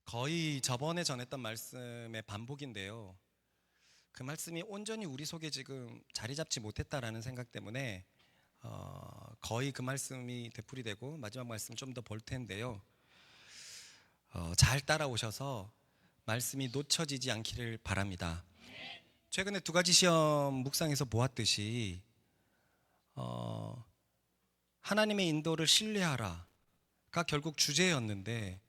거의 저번에 전했던 말씀의 반복인데요. 그 말씀이 온전히 우리 속에 지금 자리 잡지 못했다라는 생각 때문에 거의 그 말씀이 되풀이되고 마지막 말씀 좀 더 볼 텐데요. 잘 따라오셔서 말씀이 놓쳐지지 않기를 바랍니다. 최근에 두 가지 시험 묵상에서 보았듯이 하나님의 인도를 신뢰하라가 결국 주제였는데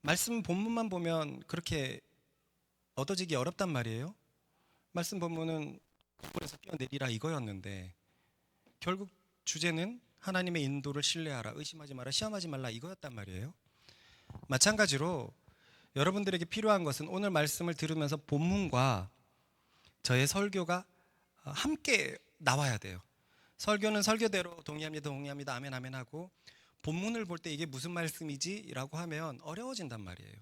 말씀 본문만 보면 그렇게 얻어지기 어렵단 말이에요. 말씀 본문은 불에서 뛰어내리라 이거였는데 결국 주제는 하나님의 인도를 신뢰하라, 의심하지 마라, 시험하지 말라 이거였단 말이에요. 마찬가지로 여러분들에게 필요한 것은 오늘 말씀을 들으면서 본문과 저의 설교가 함께 나와야 돼요. 설교는 설교대로 동의합니다, 아멘 아멘 하고 본문을 볼 때 이게 무슨 말씀이지? 라고 하면 어려워진단 말이에요.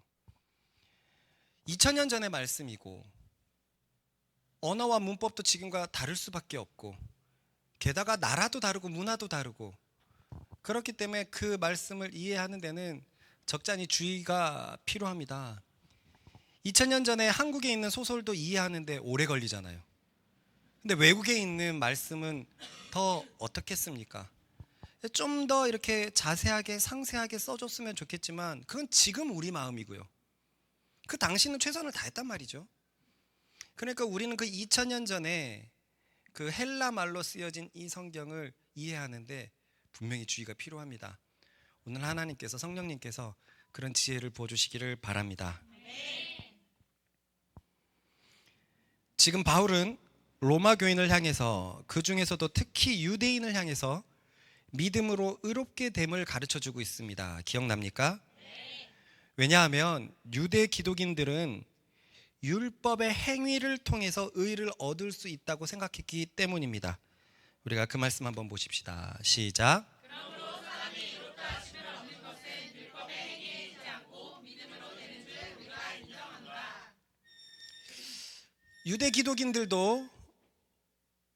2000년 전의 말씀이고 언어와 문법도 지금과 다를 수밖에 없고 게다가 나라도 다르고 문화도 다르고 그렇기 때문에 그 말씀을 이해하는 데는 적잖이 주의가 필요합니다. 2000년 전에 한국에 있는 소설도 이해하는데 오래 걸리잖아요. 근데 외국에 있는 말씀은 더 어떻겠습니까? 좀 더 이렇게 자세하게 상세하게 써줬으면 좋겠지만 그건 지금 우리 마음이고요. 그 당시는 최선을 다했단 말이죠. 그러니까 우리는 그 2000년 전에 그 헬라 말로 쓰여진 이 성경을 이해하는데 분명히 주의가 필요합니다. 오늘 하나님께서 성령님께서 그런 지혜를 부어주시기를 바랍니다. 지금 바울은 로마 교인을 향해서 그 중에서도 특히 유대인을 향해서 믿음으로 의롭게 됨을 가르쳐주고 있습니다. 기억납니까? 왜냐하면 유대 기독인들은 율법의 행위를 통해서 의를 얻을 수 있다고 생각했기 때문입니다. 우리가 그 말씀 한번 보십시다. 시작. 그러므로 사람이 의롭다 하심을 얻는 것은 율법의 행위에 있지 않고 믿음으로 되는 줄 우리가 인정하노라. 유대 기독인들도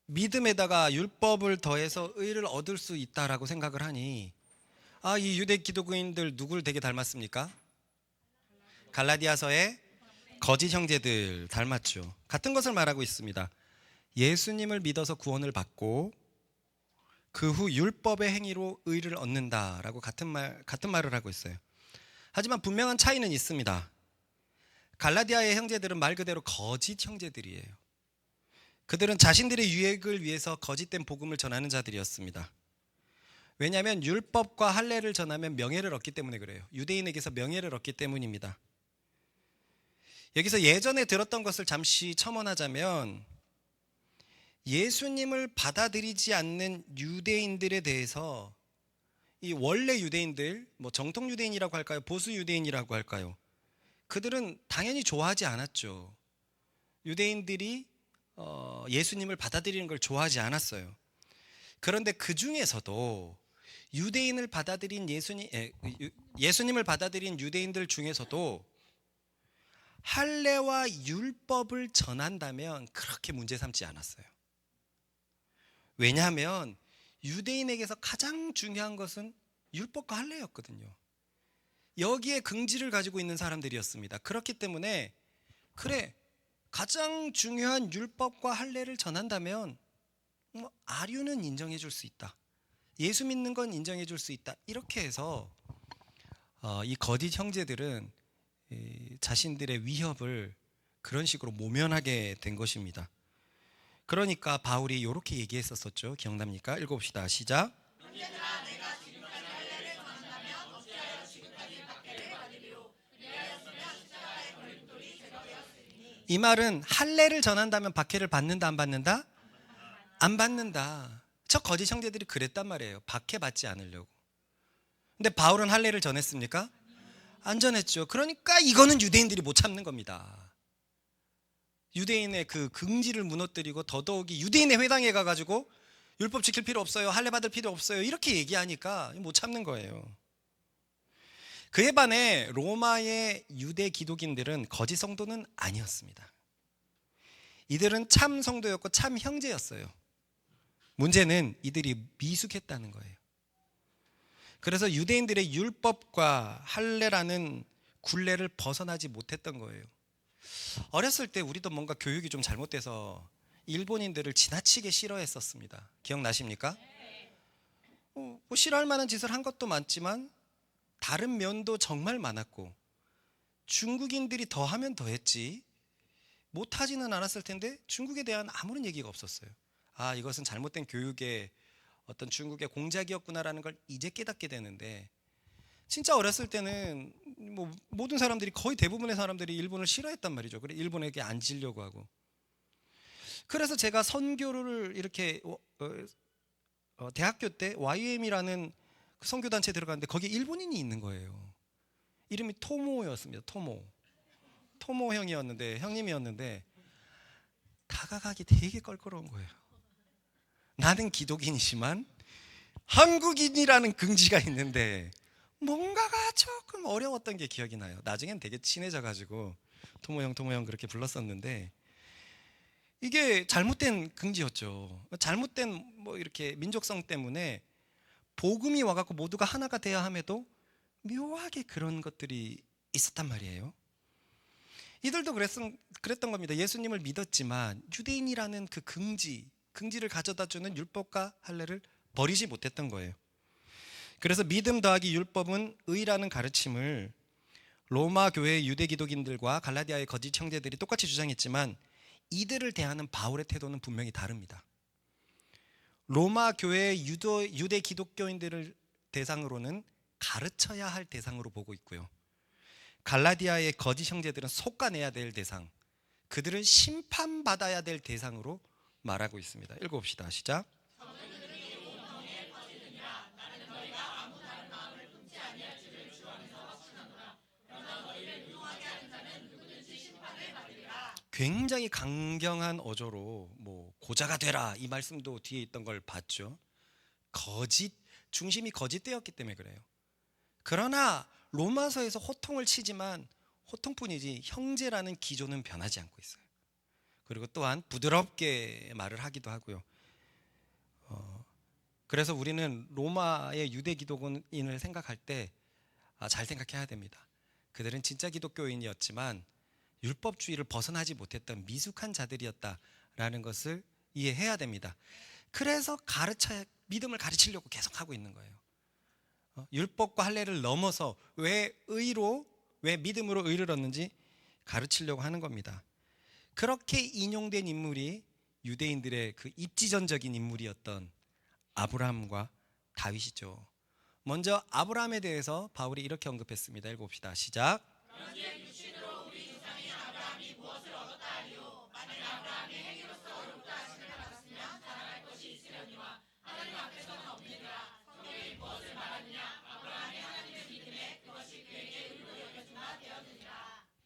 믿음에다가 율법을 더해서 의를 얻을 수 있다라고 생각을 하니 이 유대 기독인들 누굴 되게 닮았습니까? 갈라디아서의 거짓 형제들 닮았죠. 같은 것을 말하고 있습니다. 예수님을 믿어서 구원을 받고 그 후 율법의 행위로 의를 얻는다라고 같은 말을 하고 있어요. 하지만 분명한 차이는 있습니다. 갈라디아의 형제들은 말 그대로 거짓 형제들이에요. 그들은 자신들의 유익을 위해서 거짓된 복음을 전하는 자들이었습니다. 왜냐하면 율법과 할례를 전하면 명예를 얻기 때문에 그래요. 유대인에게서 명예를 얻기 때문입니다. 여기서 예전에 들었던 것을 잠시 첨언하자면 예수님을 받아들이지 않는 유대인들에 대해서 이 원래 유대인들, 정통 유대인이라고 할까요? 보수 유대인이라고 할까요? 그들은 당연히 좋아하지 않았죠. 유대인들이 예수님을 받아들이는 걸 좋아하지 않았어요. 그런데 그 중에서도 유대인을 받아들인 예수님을 받아들인 유대인들 중에서도 할례와 율법을 전한다면 그렇게 문제 삼지 않았어요. 왜냐하면 유대인에게서 가장 중요한 것은 율법과 할례였거든요. 여기에 긍지를 가지고 있는 사람들이었습니다. 그렇기 때문에 그래 가장 중요한 율법과 할례를 전한다면 아류는 인정해 줄 수 있다. 예수 믿는 건 인정해 줄 수 있다. 이렇게 해서 이 거짓 형제들은 자신들의 위협을 그런 식으로 모면하게 된 것입니다. 그러니까 바울이 이렇게 얘기했었죠. 기억납니까? 읽어봅시다. 시작. 형제들아 내가 지금까지 할례를 전한다면 어찌하여 지금까지 박해를 받으리요. 그리하였으면 십자가의 걸림돌이 제거되었으리니. 이 말은 할례를 전한다면 박해를 받는다 안 받는다? 안 받는다. 저 거짓 형제들이 그랬단 말이에요. 박해받지 않으려고. 근데 바울은 할례를 전했습니까? 안 전했죠. 그러니까 이거는 유대인들이 못 참는 겁니다. 유대인의 그 긍지를 무너뜨리고 더더욱이 유대인의 회당에 가가지고 율법 지킬 필요 없어요, 할례 받을 필요 없어요 이렇게 얘기하니까 못 참는 거예요. 그에 반해 로마의 유대 기독인들은 거짓 성도는 아니었습니다. 이들은 참 성도였고 참 형제였어요. 문제는 이들이 미숙했다는 거예요. 그래서 유대인들의 율법과 할례라는 굴레를 벗어나지 못했던 거예요. 어렸을 때 우리도 뭔가 교육이 좀 잘못돼서 일본인들을 지나치게 싫어했었습니다. 기억나십니까? 뭐 싫어할 만한 짓을 한 것도 많지만 다른 면도 정말 많았고, 중국인들이 더 하면 더 했지 못하지는 않았을 텐데 중국에 대한 아무런 얘기가 없었어요. 아, 이것은 잘못된 교육의 어떤 중국의 공작이었구나라는 걸 이제 깨닫게 되는데, 진짜 어렸을 때는 뭐 모든 사람들이, 거의 대부분의 사람들이 일본을 싫어했단 말이죠. 그래 일본에게 앉으려고 하고. 그래서 제가 선교를 이렇게 대학교 때 YM이라는 그 선교단체에 들어갔는데 거기에 일본인이 있는 거예요. 이름이 토모였습니다. 토모 형이었는데, 형님이었는데 다가가기 되게 껄끄러운 거예요. 나는 기독인이지만 한국인이라는 긍지가 있는데 뭔가가 조금 어려웠던 게 기억이 나요. 나중엔 되게 친해져가지고 토모 형 그렇게 불렀었는데, 이게 잘못된 긍지였죠. 잘못된 뭐 이렇게 민족성 때문에 복음이 와갖고 모두가 하나가 돼야 함에도 묘하게 그런 것들이 있었단 말이에요. 이들도 그랬던 겁니다. 예수님을 믿었지만 유대인이라는 그 긍지를 가져다주는 율법과 할례를 버리지 못했던 거예요. 그래서 믿음 더하기 율법은 의라는 가르침을 로마 교회의 유대 기독인들과 갈라디아의 거짓 형제들이 똑같이 주장했지만, 이들을 대하는 바울의 태도는 분명히 다릅니다. 로마 교회의 유대 기독교인들을 대상으로는 가르쳐야 할 대상으로 보고 있고요, 갈라디아의 거짓 형제들은 솎아내야 될 대상, 그들은 심판받아야 될 대상으로 말하고 있습니다. 읽어봅시다. 시작. 굉장히 강경한 어조로 뭐 고자가 되라 이 말씀도 뒤에 있던 걸 봤죠. 중심이 거짓되었기 때문에 그래요. 그러나 로마서에서 호통을 치지만 호통뿐이지 형제라는 기조는 변하지 않고 있어요. 그리고 또한 부드럽게 말을 하기도 하고요. 그래서 우리는 로마의 유대 기독인을 생각할 때 잘 생각해야 됩니다. 그들은 진짜 기독교인이었지만 율법주의를 벗어나지 못했던 미숙한 자들이었다라는 것을 이해해야 됩니다. 그래서 믿음을 가르치려고 계속 하고 있는 거예요. 율법과 할례를 넘어서 왜 믿음으로 의를 얻는지 가르치려고 하는 겁니다. 그렇게 인용된 인물이 유대인들의 그 입지전적인 인물이었던 아브라함과 다윗이죠. 먼저 아브라함에 대해서 바울이 이렇게 언급했습니다. 읽어봅시다. 시작.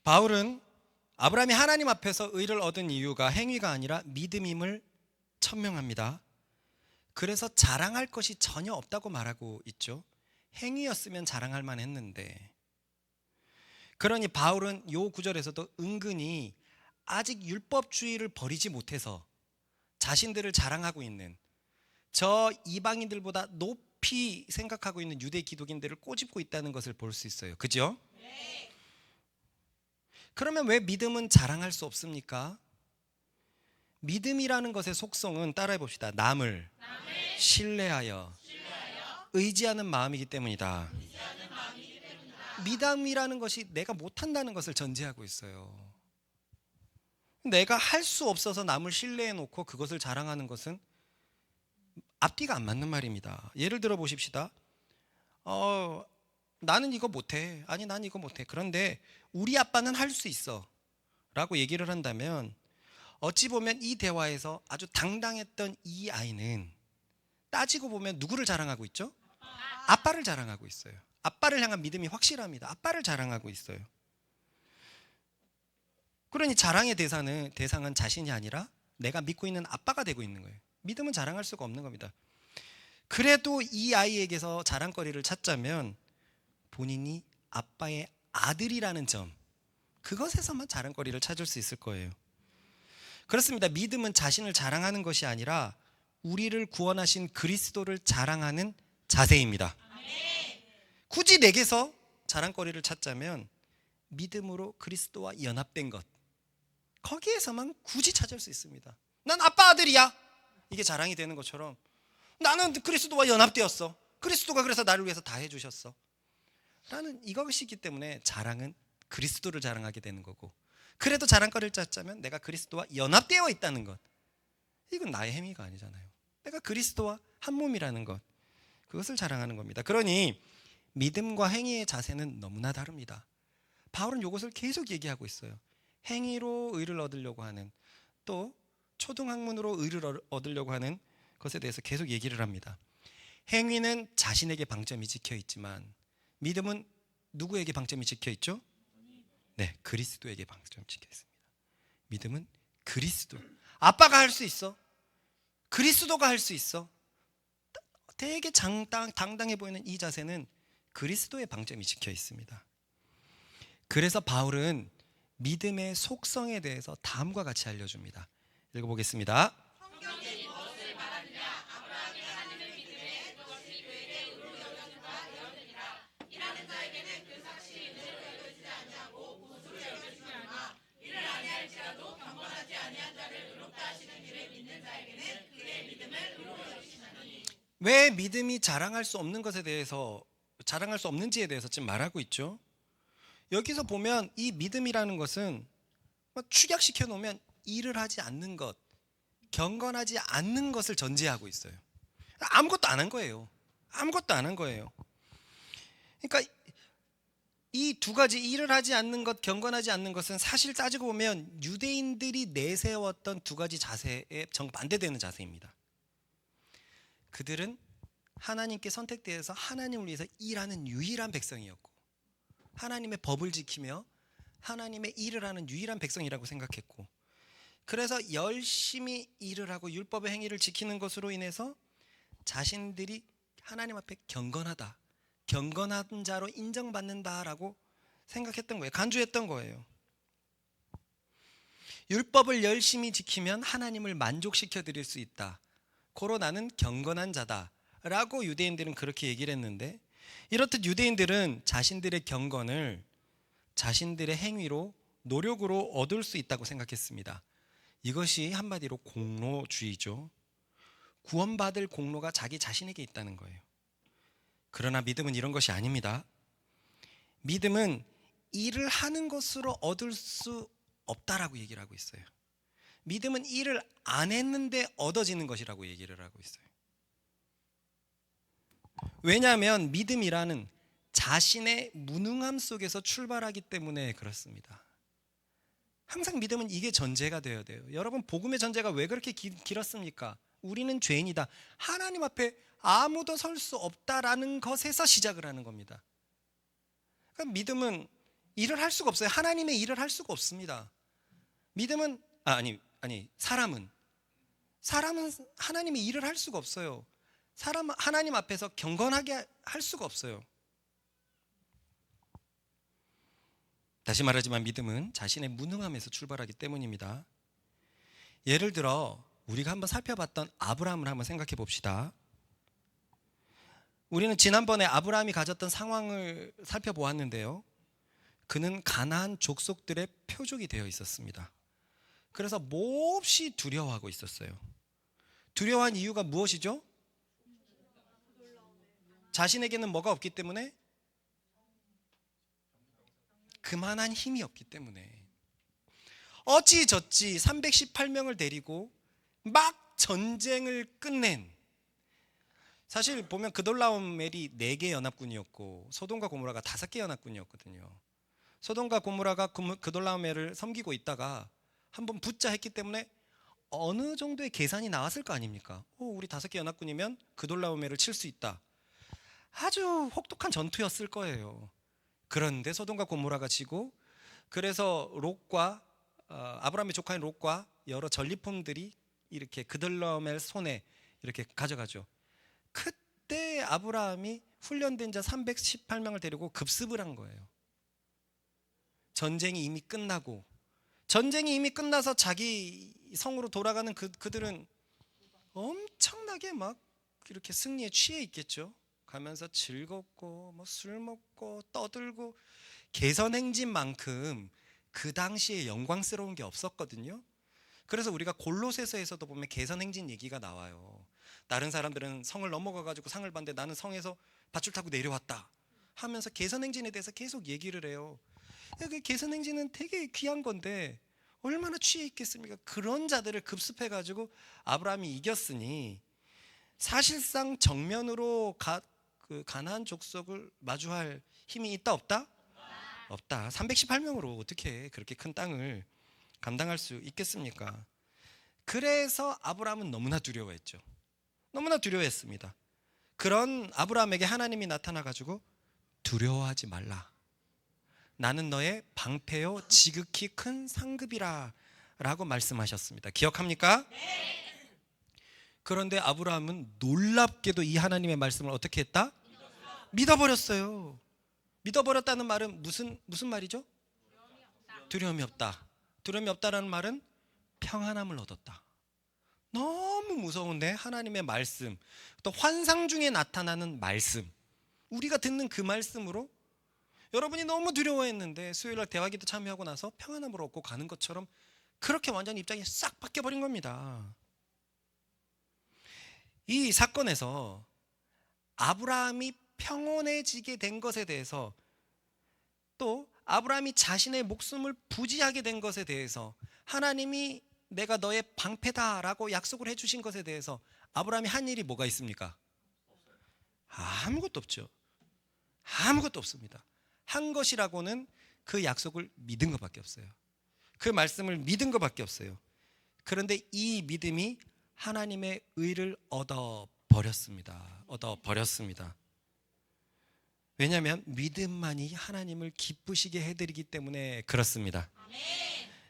바울은 아브라함이 하나님 앞에서 의를 얻은 이유가 행위가 아니라 믿음임을 천명합니다. 그래서 자랑할 것이 전혀 없다고 말하고 있죠. 행위였으면 자랑할 만했는데. 그러니 바울은 이 구절에서도 은근히 아직 율법주의를 버리지 못해서 자신들을 자랑하고 있는, 저 이방인들보다 높이 생각하고 있는 유대 기독인들을 꼬집고 있다는 것을 볼 수 있어요. 그죠? 네. 그러면 왜 믿음은 자랑할 수 없습니까? 믿음이라는 것의 속성은 따라해 봅시다. 남을 신뢰하여 의지하는 마음이기 때문이다. 믿음이라는 것이 내가 못한다는 것을 전제하고 있어요. 내가 할 수 없어서 남을 신뢰해 놓고 그것을 자랑하는 것은 앞뒤가 안 맞는 말입니다. 예를 들어 보십시다. 나는 이거 못해. 아니 난 이거 못해. 그런데 우리 아빠는 할 수 있어 라고 얘기를 한다면, 어찌 보면 이 대화에서 아주 당당했던 이 아이는 따지고 보면 누구를 자랑하고 있죠? 아빠를 자랑하고 있어요. 아빠를 향한 믿음이 확실합니다. 아빠를 자랑하고 있어요. 그러니 자랑의 대상은 자신이 아니라 내가 믿고 있는 아빠가 되고 있는 거예요. 믿음은 자랑할 수가 없는 겁니다. 그래도 이 아이에게서 자랑거리를 찾자면 본인이 아빠의 아들이라는 점, 그것에서만 자랑거리를 찾을 수 있을 거예요. 그렇습니다. 믿음은 자신을 자랑하는 것이 아니라 우리를 구원하신 그리스도를 자랑하는 자세입니다. 굳이 내게서 자랑거리를 찾자면 믿음으로 그리스도와 연합된 것, 거기에서만 굳이 찾을 수 있습니다. 난 아빠 아들이야, 이게 자랑이 되는 것처럼 나는 그리스도와 연합되었어, 그리스도가 그래서 나를 위해서 다 해주셨어 라는 이것이기 때문에 자랑은 그리스도를 자랑하게 되는 거고, 그래도 자랑거리를 찾자면 내가 그리스도와 연합되어 있다는 것, 이건 나의 행위가 아니잖아요. 내가 그리스도와 한 몸이라는 것, 그것을 자랑하는 겁니다. 그러니 믿음과 행위의 자세는 너무나 다릅니다. 바울은 이것을 계속 얘기하고 있어요. 행위로 의를 얻으려고 하는, 또 초등학문으로 의를 얻으려고 하는 것에 대해서 계속 얘기를 합니다. 행위는 자신에게 방점이 찍혀 있지만 믿음은 누구에게 방점이 찍혀 있죠? 네, 그리스도에게 방점이 찍혀 있습니다. 믿음은 그리스도, 아빠가 할 수 있어, 그리스도가 할 수 있어, 되게 당당해 보이는 이 자세는 그리스도의 방점이 찍혀 있습니다. 그래서 바울은 믿음의 속성에 대해서 다음과 같이 알려줍니다. 읽어보겠습니다. 성경에 무엇을 말하느냐? 아브라함이 하나님을 믿음에 그것이 그에게 의로 여겨진바 되었느니라. 이라는 자에게는 그 사실이 의로 여겨지지 아니하고 무수로 여겨지느니라. 이를 아니할지라도 경건하지 아니한 자를 의롭다 하시는 이를 믿는 자에게는 그의 믿음을 의로 여기시나니. 왜 믿음이 자랑할 수 없는 것에 대해서, 자랑할 수 없는지에 대해서 지금 말하고 있죠. 여기서 보면 이 믿음이라는 것은 축약시켜 놓으면 일을 하지 않는 것, 경건하지 않는 것을 전제하고 있어요. 아무것도 안 한 거예요. 아무것도 안 한 거예요. 그러니까 이 두 가지, 일을 하지 않는 것, 경건하지 않는 것은 사실 따지고 보면 유대인들이 내세웠던 두 가지 자세에 정반대되는 자세입니다. 그들은 하나님께 선택되어서 하나님을 위해서 일하는 유일한 백성이었고, 하나님의 법을 지키며 하나님의 일을 하는 유일한 백성이라고 생각했고, 그래서 열심히 일을 하고 율법의 행위를 지키는 것으로 인해서 자신들이 하나님 앞에 경건하다, 경건한 자로 인정받는다라고 생각했던 거예요. 간주했던 거예요. 율법을 열심히 지키면 하나님을 만족시켜 드릴 수 있다, 고로 나는 경건한 자다 라고 유대인들은 그렇게 얘기를 했는데, 이렇듯 유대인들은 자신들의 경건을 자신들의 행위로, 노력으로 얻을 수 있다고 생각했습니다. 이것이 한마디로 공로주의죠. 구원받을 공로가 자기 자신에게 있다는 거예요. 그러나 믿음은 이런 것이 아닙니다. 믿음은 일을 하는 것으로 얻을 수 없다라고 얘기를 하고 있어요. 믿음은 일을 안 했는데 얻어지는 것이라고 얘기를 하고 있어요. 왜냐하면 믿음이라는 자신의 무능함 속에서 출발하기 때문에 그렇습니다. 항상 믿음은 이게 전제가 되어야 돼요. 여러분, 복음의 전제가 왜 그렇게 길었습니까? 우리는 죄인이다, 하나님 앞에 아무도 설 수 없다라는 것에서 시작을 하는 겁니다. 그러니까 믿음은 일을 할 수가 없어요. 하나님의 일을 할 수가 없습니다. 믿음은 사람은 하나님의 일을 할 수가 없어요. 하나님 앞에서 경건하게 할 수가 없어요. 다시 말하지만 믿음은 자신의 무능함에서 출발하기 때문입니다. 예를 들어 우리가 한번 살펴봤던 아브라함을 한번 생각해 봅시다. 우리는 지난번에 아브라함이 가졌던 상황을 살펴보았는데요, 그는 가나안 족속들의 표적이 되어 있었습니다. 그래서 몹시 두려워하고 있었어요. 두려워한 이유가 무엇이죠? 자신에게는 뭐가 없기 때문에? 그만한 힘이 없기 때문에. 어찌저찌 318명을 데리고 막 전쟁을 끝낸, 사실 보면 그돌라오멜이 4개 연합군이었고 소돔과 고모라가 5개 연합군이었거든요. 소돔과 고모라가 그돌라오멜을 섬기고 있다가 한번 붙자 했기 때문에 어느 정도의 계산이 나왔을 거 아닙니까? 우리 5개 연합군이면 그돌라오멜을 칠 수 있다. 아주 혹독한 전투였을 거예요. 그런데 소돔과 고모라가 지고, 그래서 롯과 아브라함의 조카인 롯과 여러 전리품들이 이렇게 그돌라오멜 손에 이렇게 가져가죠. 그때 아브라함이 훈련된 자 318명을 데리고 급습을 한 거예요. 전쟁이 이미 끝나고, 전쟁이 이미 끝나서 자기 성으로 돌아가는 그들은 엄청나게 막 이렇게 승리에 취해 있겠죠. 가면서 즐겁고 술 먹고 떠들고 개선행진만큼 그 당시에 영광스러운 게 없었거든요. 그래서 우리가 골로새서에서도 보면 개선행진 얘기가 나와요. 다른 사람들은 성을 넘어가가지고 상을 받는데 나는 성에서 밧줄 타고 내려왔다 하면서 개선행진에 대해서 계속 얘기를 해요. 그 개선행진은 되게 귀한 건데 얼마나 취해 있겠습니까? 그런 자들을 급습해가지고 아브라함이 이겼으니 사실상 정면으로 가나안 족속을 마주할 힘이 있다 없다? 없다. 318명으로 어떻게 그렇게 큰 땅을 감당할 수 있겠습니까? 그래서 아브라함은 너무나 두려워했죠. 너무나 두려워했습니다. 그런 아브라함에게 하나님이 나타나가지고 두려워하지 말라. 나는 너의 방패요 지극히 큰 상급이라 라고 말씀하셨습니다. 기억합니까? 그런데 아브라함은 놀랍게도 이 하나님의 말씀을 어떻게 했다? 믿어버렸어요. 믿어버렸다는 말은 무슨 말이죠? 두려움이 없다. 두려움이 없다라는 말은 평안함을 얻었다. 너무 무서운데 하나님의 말씀, 또 환상 중에 나타나는 말씀, 우리가 듣는 그 말씀으로 여러분이 너무 두려워했는데 수요일날 대화기도 참여하고 나서 평안함을 얻고 가는 것처럼 그렇게 완전히 입장이 싹 바뀌어버린 겁니다. 이 사건에서 아브라함이 평온해지게 된 것에 대해서, 또 아브라함이 자신의 목숨을 부지하게 된 것에 대해서, 하나님이 내가 너의 방패다라고 약속을 해주신 것에 대해서 아브라함이 한 일이 뭐가 있습니까? 아무것도 없죠. 아무것도 없습니다. 한 것이라고는 그 약속을 믿은 것밖에 없어요. 그 말씀을 믿은 것밖에 없어요. 그런데 이 믿음이 하나님의 의를 얻어버렸습니다. 왜냐하면 믿음만이 하나님을 기쁘시게 해드리기 때문에 그렇습니다.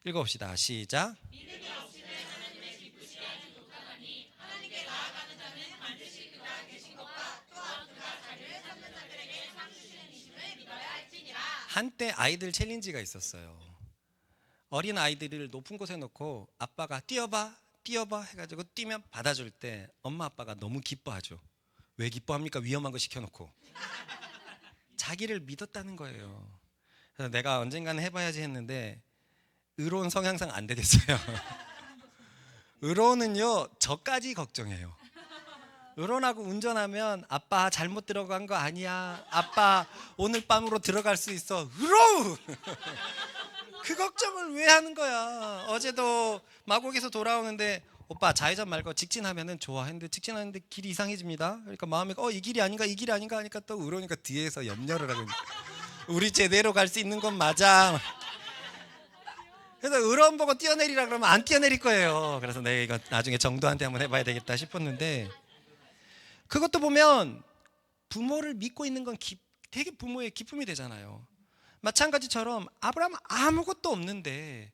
읽어봅시다. 시작. 믿음이 없이는 하나님을 기쁘시게 하지 못하나니 하나님께 나아가는 자는 반드시 그가 계신 것과 또한 그가 자기를 찾는 자들에게 상 주시는 이심을 믿어야 할지니라. 한때 아이들 챌린지가 있었어요. 어린 아이들을 높은 곳에 놓고 아빠가 뛰어봐 해가지고 뛰면 받아줄 때 엄마 아빠가 너무 기뻐하죠. 왜 기뻐합니까? 위험한 거 시켜놓고. 자기를 믿었다는 거예요. 그래서 내가 언젠가는 해봐야지 했는데 의로운 성향상 안 되겠어요. 의로운은요, 저까지 걱정해요. 의로운하고 운전하면 아빠 잘못 들어간 거 아니야, 아빠 오늘 밤으로 들어갈 수 있어, 의로운. 그 걱정을 왜 하는 거야. 어제도 마곡에서 돌아오는데 오빠 좌회전 말고 직진하면은 좋아 했는데 직진하는데 길이 이상해집니다. 그러니까 마음에 이 길이 아닌가 하니까 또 의로우니까 뒤에서 염려를 하고 우리 제대로 갈 수 있는 건 맞아. 그래서 의로운 보고 뛰어내리라 그러면 안 뛰어내릴 거예요. 그래서 내가 이거 나중에 정도한테 한번 해봐야 되겠다 싶었는데, 그것도 보면 부모를 믿고 있는 건 되게 부모의 기쁨이 되잖아요. 마찬가지처럼 아브라함은 아무것도 없는데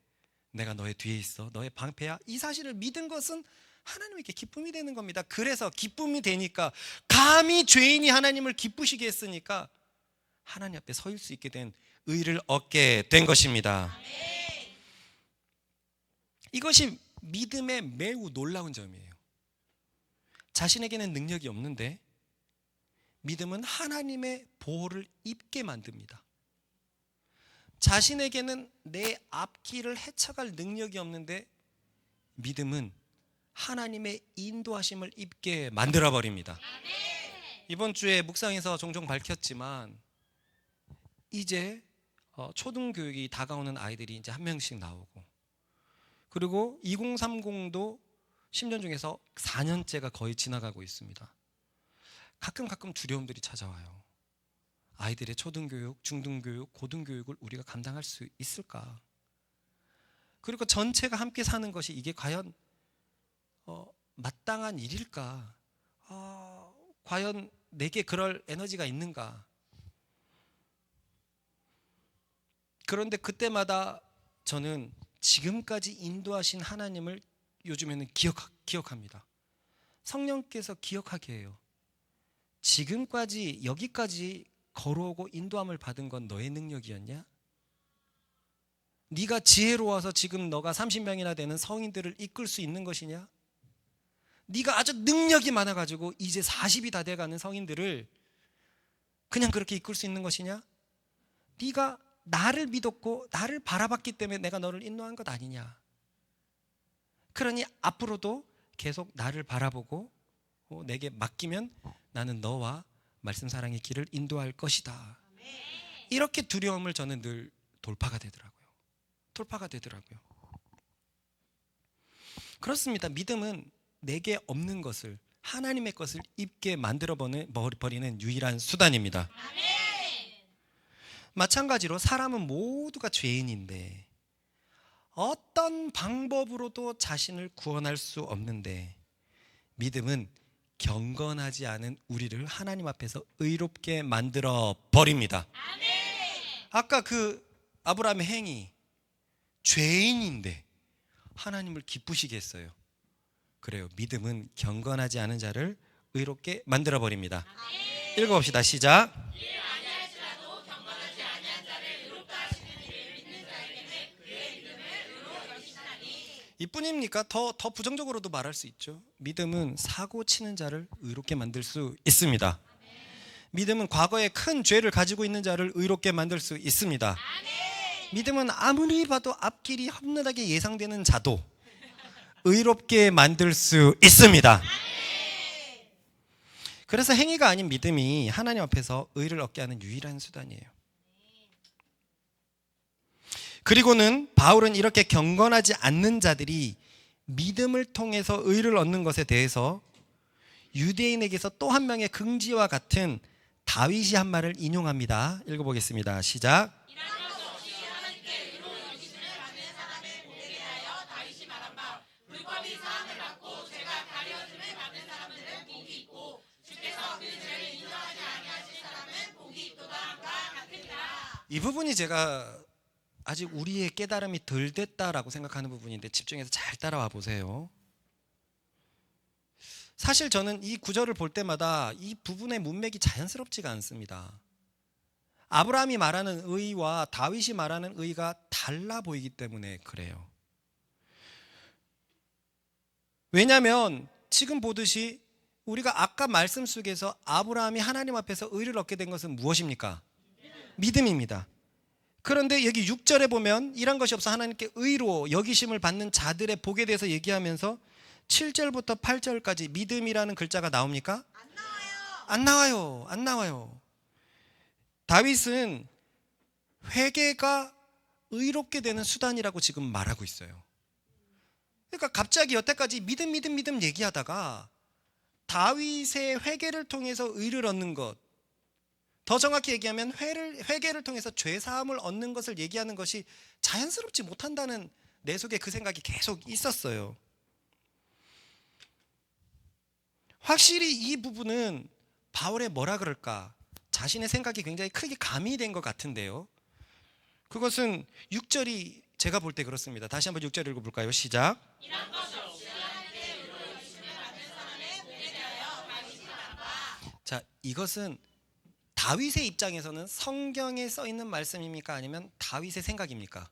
내가 너의 뒤에 있어, 너의 방패야, 이 사실을 믿은 것은 하나님에게 기쁨이 되는 겁니다. 그래서 기쁨이 되니까, 감히 죄인이 하나님을 기쁘시게 했으니까 하나님 앞에 설 수 있게 된 의를 얻게 된 것입니다. 이것이 믿음의 매우 놀라운 점이에요. 자신에게는 능력이 없는데 믿음은 하나님의 보호를 입게 만듭니다. 자신에게는 내 앞길을 헤쳐갈 능력이 없는데 믿음은 하나님의 인도하심을 입게 만들어버립니다. 이번 주에 묵상에서 종종 밝혔지만 이제 초등교육이 다가오는 아이들이 이제 한 명씩 나오고, 그리고 2030도 10년 중에서 4년째가 거의 지나가고 있습니다. 가끔 두려움들이 찾아와요. 아이들의 초등교육, 중등교육, 고등교육을 우리가 감당할 수 있을까? 그리고 전체가 함께 사는 것이 이게 과연 마땅한 일일까? 과연 내게 그럴 에너지가 있는가? 그런데 그때마다 저는 지금까지 인도하신 하나님을 요즘에는 기억합니다. 성령께서 기억하게 해요. 지금까지 여기까지 걸어오고 인도함을 받은 건 너의 능력이었냐? 네가 지혜로워서 지금 너가 30명이나 되는 성인들을 이끌 수 있는 것이냐? 네가 아주 능력이 많아가지고 이제 40이 다 돼가는 성인들을 그냥 그렇게 이끌 수 있는 것이냐? 네가 나를 믿었고 나를 바라봤기 때문에 내가 너를 인도한 것 아니냐. 그러니 앞으로도 계속 나를 바라보고 내게 맡기면 나는 너와 말씀 사랑의 길을 인도할 것이다. 이렇게 두려움을 저는 늘 돌파가 되더라고요. 그렇습니다. 믿음은 내게 없는 것을, 하나님의 것을 입게 만들어 버리는 유일한 수단입니다. 마찬가지로 사람은 모두가 죄인인데 어떤 방법으로도 자신을 구원할 수 없는데 믿음은 경건하지 않은 우리를 하나님 앞에서 의롭게 만들어 버립니다. 아까 그 아브라함의 행위, 죄인인데 하나님을 기쁘시게 했어요. 그래요. 믿음은 경건하지 않은 자를 의롭게 만들어 버립니다. 읽어봅시다. 시작. 이뿐입니까? 더 부정적으로도 말할 수 있죠. 믿음은 사고 치는 자를 의롭게 만들 수 있습니다. 믿음은 과거에 큰 죄를 가지고 있는 자를 의롭게 만들 수 있습니다. 믿음은 아무리 봐도 앞길이 험난하게 예상되는 자도 의롭게 만들 수 있습니다. 그래서 행위가 아닌 믿음이 하나님 앞에서 의를 얻게 하는 유일한 수단이에요. 그리고는 바울은 이렇게 경건하지 않는 자들이 믿음을 통해서 의를 얻는 것에 대해서 유대인에게서 또 한 명의 긍지와 같은 다윗이 한 말을 인용합니다. 읽어보겠습니다. 시작. 이 부분이 제가 아직 우리의 깨달음이 덜 됐다라고 생각하는 부분인데 집중해서 잘 따라와 보세요. 사실 저는 이 구절을 볼 때마다 이 부분의 문맥이 자연스럽지가 않습니다. 아브라함이 말하는 의와 다윗이 말하는 의가 달라 보이기 때문에 그래요. 왜냐하면 지금 보듯이 우리가 아까 말씀 속에서 아브라함이 하나님 앞에서 의를 얻게 된 것은 무엇입니까? 믿음입니다. 그런데 여기 6절에 보면 이런 것이 없어 하나님께 의로 여기심을 받는 자들의 복에 대해서 얘기하면서 7절부터 8절까지 믿음이라는 글자가 나옵니까? 안 나와요. 다윗은 회개가 의롭게 되는 수단이라고 지금 말하고 있어요. 그러니까 갑자기 여태까지 믿음 얘기하다가 다윗의 회개를 통해서 의를 얻는 것, 더 정확히 얘기하면 회개를 통해서 죄사함을 얻는 것을 얘기하는 것이 자연스럽지 못한다는 내 속에 그 생각이 계속 있었어요. 확실히 이 부분은 바울의 뭐라 그럴까, 자신의 생각이 굉장히 크게 가미된 것 같은데요. 그것은 6절이 제가 볼 때 그렇습니다. 다시 한번 6절 읽어볼까요? 시작. 자, 이것은 다윗의 입장에서는 성경에 써 있는 말씀입니까? 아니면 다윗의 생각입니까?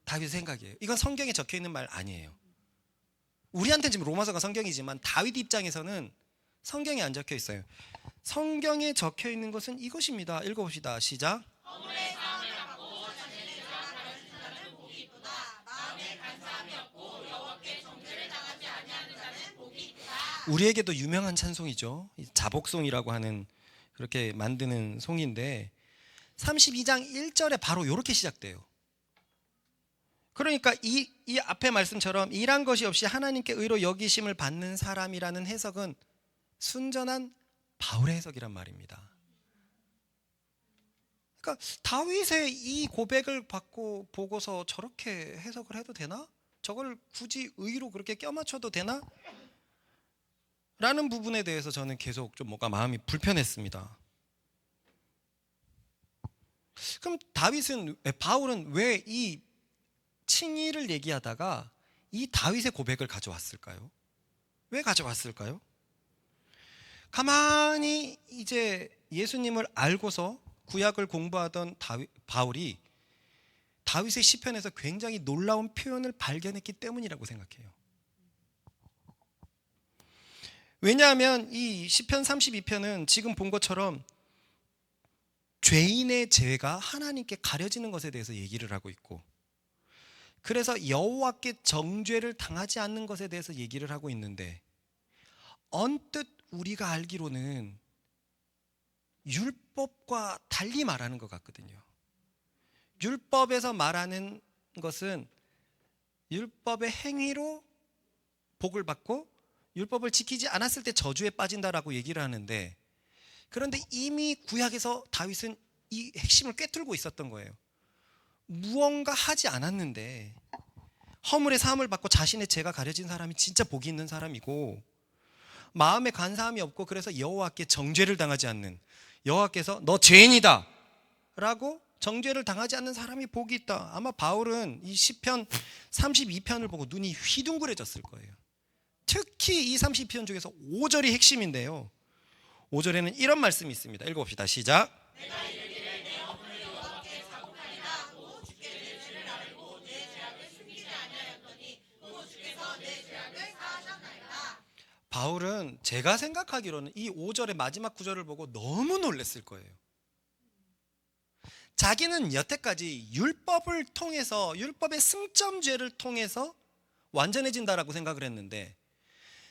다윗의 생각이에요. 이건 성경에 적혀 있는 말 아니에요. 우리한테는 지금 로마서가 성경이지만 다윗 입장에서는 성경에 안 적혀 있어요. 성경에 적혀 있는 것은 이것입니다. 읽어봅시다. 시작. 우리에게도 유명한 찬송이죠. 자복송이라고 하는, 그렇게 만드는 송인데 32장 1절에 바로 이렇게 시작돼요. 그러니까 이 앞에 말씀처럼 일한 것이 없이 하나님께 의로 여기심을 받는 사람이라는 해석은 순전한 바울의 해석이란 말입니다. 그러니까 다윗의 이 고백을 받고 보고서 저렇게 해석을 해도 되나? 저걸 굳이 의로 그렇게 껴맞춰도 되나? 라는 부분에 대해서 저는 계속 좀 뭔가 마음이 불편했습니다. 그럼 바울은 왜 이 칭의를 얘기하다가 이 다윗의 고백을 가져왔을까요? 왜 가져왔을까요? 가만히 이제 예수님을 알고서 구약을 공부하던 바울이 다윗의 시편에서 굉장히 놀라운 표현을 발견했기 때문이라고 생각해요. 왜냐하면 이 시편 32편은 지금 본 것처럼 죄인의 죄가 하나님께 가려지는 것에 대해서 얘기를 하고 있고, 그래서 여호와께 정죄를 당하지 않는 것에 대해서 얘기를 하고 있는데, 언뜻 우리가 알기로는 율법과 달리 말하는 것 같거든요. 율법에서 말하는 것은 율법의 행위로 복을 받고 율법을 지키지 않았을 때 저주에 빠진다라고 얘기를 하는데, 그런데 이미 구약에서 다윗은 이 핵심을 꿰뚫고 있었던 거예요. 무언가 하지 않았는데 허물의 사함을 받고 자신의 죄가 가려진 사람이 진짜 복이 있는 사람이고, 마음에 간사함이 없고 그래서 여호와께 정죄를 당하지 않는, 여호와께서 너 죄인이다 라고 정죄를 당하지 않는 사람이 복이 있다. 아마 바울은 이 시편 32편을 보고 눈이 휘둥그레졌을 거예요. 특히 이 32편 중에서 5절이 핵심인데요, 5절에는 이런 말씀이 있습니다. 읽어봅시다. 시작. 내가 이르기를 내 어머니 여호와께 자복하리라. 또 주께 내 죄를 아뢰고 내 죄악을 숨기지 아니하였더니 또 주께서 내 죄악을 사하셨나이다. 바울은 제가 생각하기로는 이 5절의 마지막 구절을 보고 너무 놀랐을 거예요. 자기는 여태까지 율법을 통해서, 율법의 승점죄를 통해서 완전해진다라고 생각을 했는데,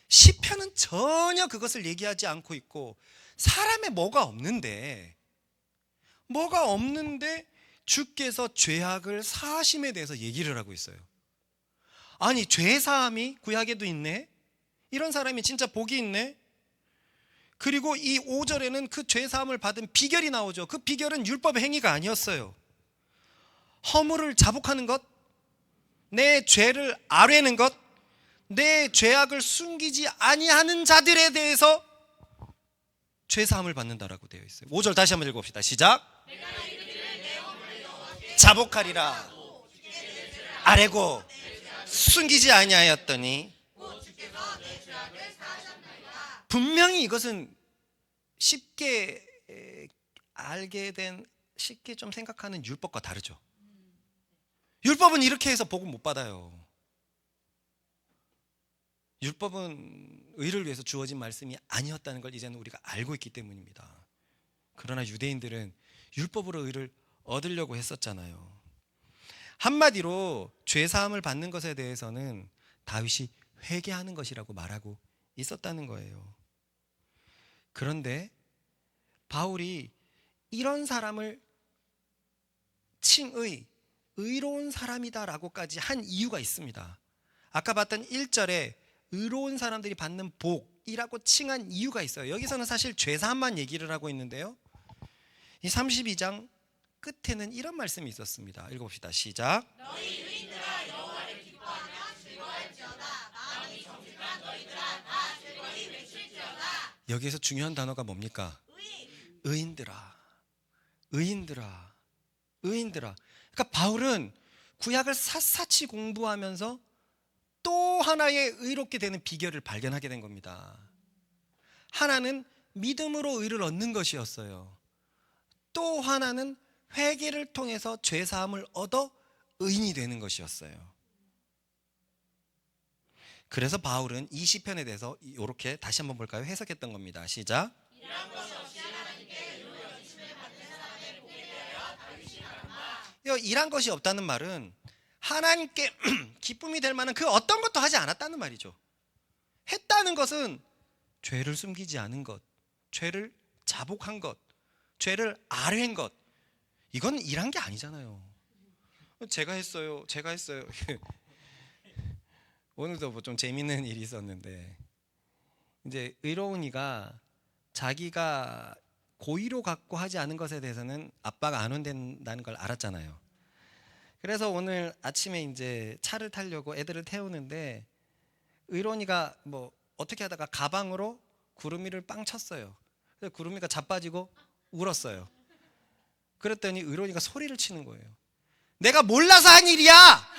시편은 전혀 그것을 얘기하지 않고 있고, 사람의 뭐가 없는데 주께서 죄악을 사하심에 대해서 얘기를 하고 있어요. 아니, 죄 사함이 구약에도 있네? 이런 사람이 진짜 복이 있네? 그리고 이 5절에는 그 죄 사함을 받은 비결이 나오죠. 그 비결은 율법의 행위가 아니었어요. 허물을 자복하는 것, 내 죄를 아뢰는 것, 내 죄악을 숨기지 아니하는 자들에 대해서 죄 사함을 받는다라고 되어 있어요. 5절 다시 한번 읽어봅시다. 시작. 자복하리라. 아뢰고 숨기지 아니하였더니 분명히 이것은 쉽게 알게 된, 쉽게 좀 생각하는 율법과 다르죠. 율법은 이렇게 해서 복은 못 받아요. 율법은 의를 위해서 주어진 말씀이 아니었다는 걸 이제는 우리가 알고 있기 때문입니다. 그러나 유대인들은 율법으로 의를 얻으려고 했었잖아요. 한마디로 죄 사함을 받는 것에 대해서는 다윗이 회개하는 것이라고 말하고 있었다는 거예요. 그런데 바울이 이런 사람을 칭의, 의로운 사람이다라고까지 한 이유가 있습니다. 아까 봤던 1절에 의로운 사람들이 받는 복이라고 칭한 이유가 있어요. 여기서는 사실 죄사함만 얘기를 하고 있는데요, 이 32장 끝에는 이런 말씀이 있었습니다. 읽어봅시다. 시작. 너희 의인들아 여호와를 기뻐하며 즐거워할지어다. 마음이 정직한 너희들아 다 즐거이 외칠지어다. 여기에서 중요한 단어가 뭡니까? 의인들아, 의인들아, 의인들아. 그러니까 바울은 구약을 샅샅이 공부하면서 또 하나의 의롭게 되는 비결을 발견하게 된 겁니다. 하나는 믿음으로 의를 얻는 것이었어요. 또 하나는 회개를 통해서 죄 사함을 얻어 의인이 되는 것이었어요. 그래서 바울은 이 시편에 대해서 이렇게 다시 한번 볼까요? 해석했던 겁니다. 시작. 이러한 것이 없이 하나님께 의로 여기심을 받는 사람의 복에 대하여 다윗이 말한다. 이란 것이 없다는 말은 하나님께 기쁨이 될 만한 그 어떤 것도 하지 않았다는 말이죠. 했다는 것은 죄를 숨기지 않은 것, 죄를 자복한 것, 죄를 아뢰한 것, 이건 일한 게 아니잖아요. 제가 했어요. 오늘도 뭐 좀 재밌는 일이 있었는데, 이제 의로운이가 자기가 고의로 갖고 하지 않은 것에 대해서는 아빠가 안 혼낸다는 걸 알았잖아요. 그래서 오늘 아침에 이제 차를 타려고 애들을 태우는데, 의로운이가 뭐 어떻게 하다가 가방으로 구름이를 빵 쳤어요. 그래서 구름이가 자빠지고 울었어요. 그랬더니 의로운이가 소리를 치는 거예요. 내가 몰라서 한 일이야!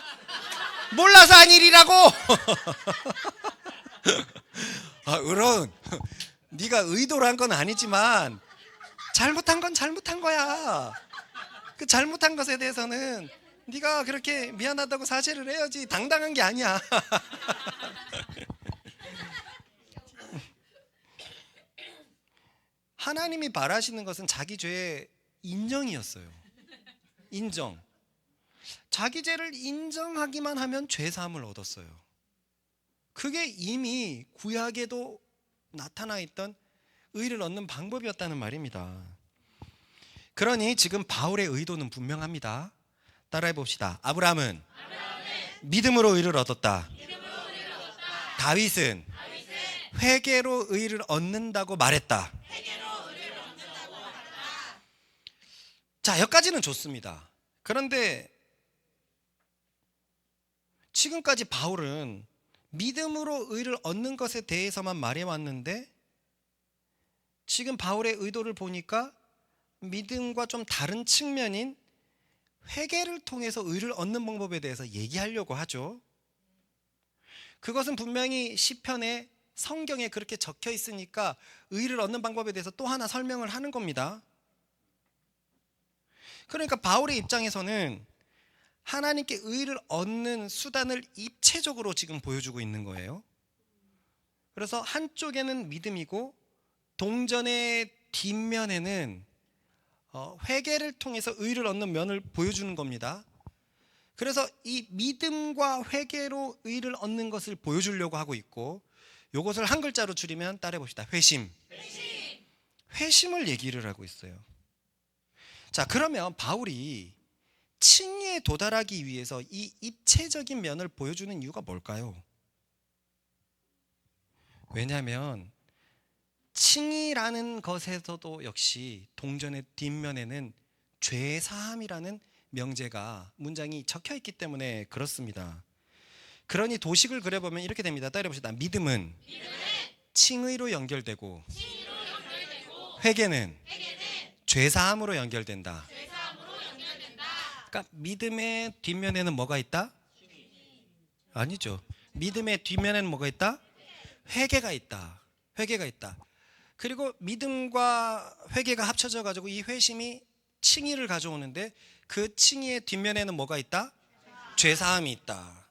몰라서 한 일이라고! 아, 의로운, 네가 의도로 한 건 아니지만 잘못한 건 잘못한 거야. 그 잘못한 것에 대해서는 네가 그렇게 미안하다고 사죄를 해야지, 당당한 게 아니야. 하나님이 바라시는 것은 자기 죄에 인정이었어요. 인정. 자기 죄를 인정하기만 하면 죄 사함을 얻었어요. 그게 이미 구약에도 나타나 있던 의를 얻는 방법이었다는 말입니다. 그러니 지금 바울의 의도는 분명합니다. 따라해 봅시다. 아브라함은 믿음으로 의를 얻었다. 다윗은 회개로 의를 얻는다고 말했다. 자, 여기까지는 좋습니다. 그런데 지금까지 바울은 믿음으로 의를 얻는 것에 대해서만 말해왔는데 지금 바울의 의도를 보니까 믿음과 좀 다른 측면인 회개를 통해서 의를 얻는 방법에 대해서 얘기하려고 하죠. 그것은 분명히 시편에 성경에 그렇게 적혀 있으니까 의를 얻는 방법에 대해서 또 하나 설명을 하는 겁니다. 그러니까 바울의 입장에서는 하나님께 의를 얻는 수단을 입체적으로 지금 보여주고 있는 거예요. 그래서 한쪽에는 믿음이고 동전의 뒷면에는 회개를 통해서 의를 얻는 면을 보여주는 겁니다. 그래서 이 믿음과 회개로 의를 얻는 것을 보여주려고 하고 있고, 이것을 한 글자로 줄이면 따라해 봅시다. 회심. 회심을 얘기를 하고 있어요. 자, 그러면 바울이 칭의에 도달하기 위해서 이 입체적인 면을 보여주는 이유가 뭘까요? 왜냐하면 칭의라는 것에서도 역시 동전의 뒷면에는 죄사함이라는 명제가 문장이 적혀 있기 때문에 그렇습니다. 그러니 도식을 그려보면 이렇게 됩니다. 따라해봅시다. 믿음은 칭의로 연결되고 회개는 죄사함으로 연결된다. 그러니까 믿음의 뒷면에는 뭐가 있다? 아니죠. 믿음의 뒷면에는 뭐가 있다? 회개가 있다. 회개가 있다. 그리고 믿음과 회개가 합쳐져 가지고 이 회심이 칭의를 가져오는데 그 칭의의 뒷면에는 뭐가 있다? 죄사함이 있다.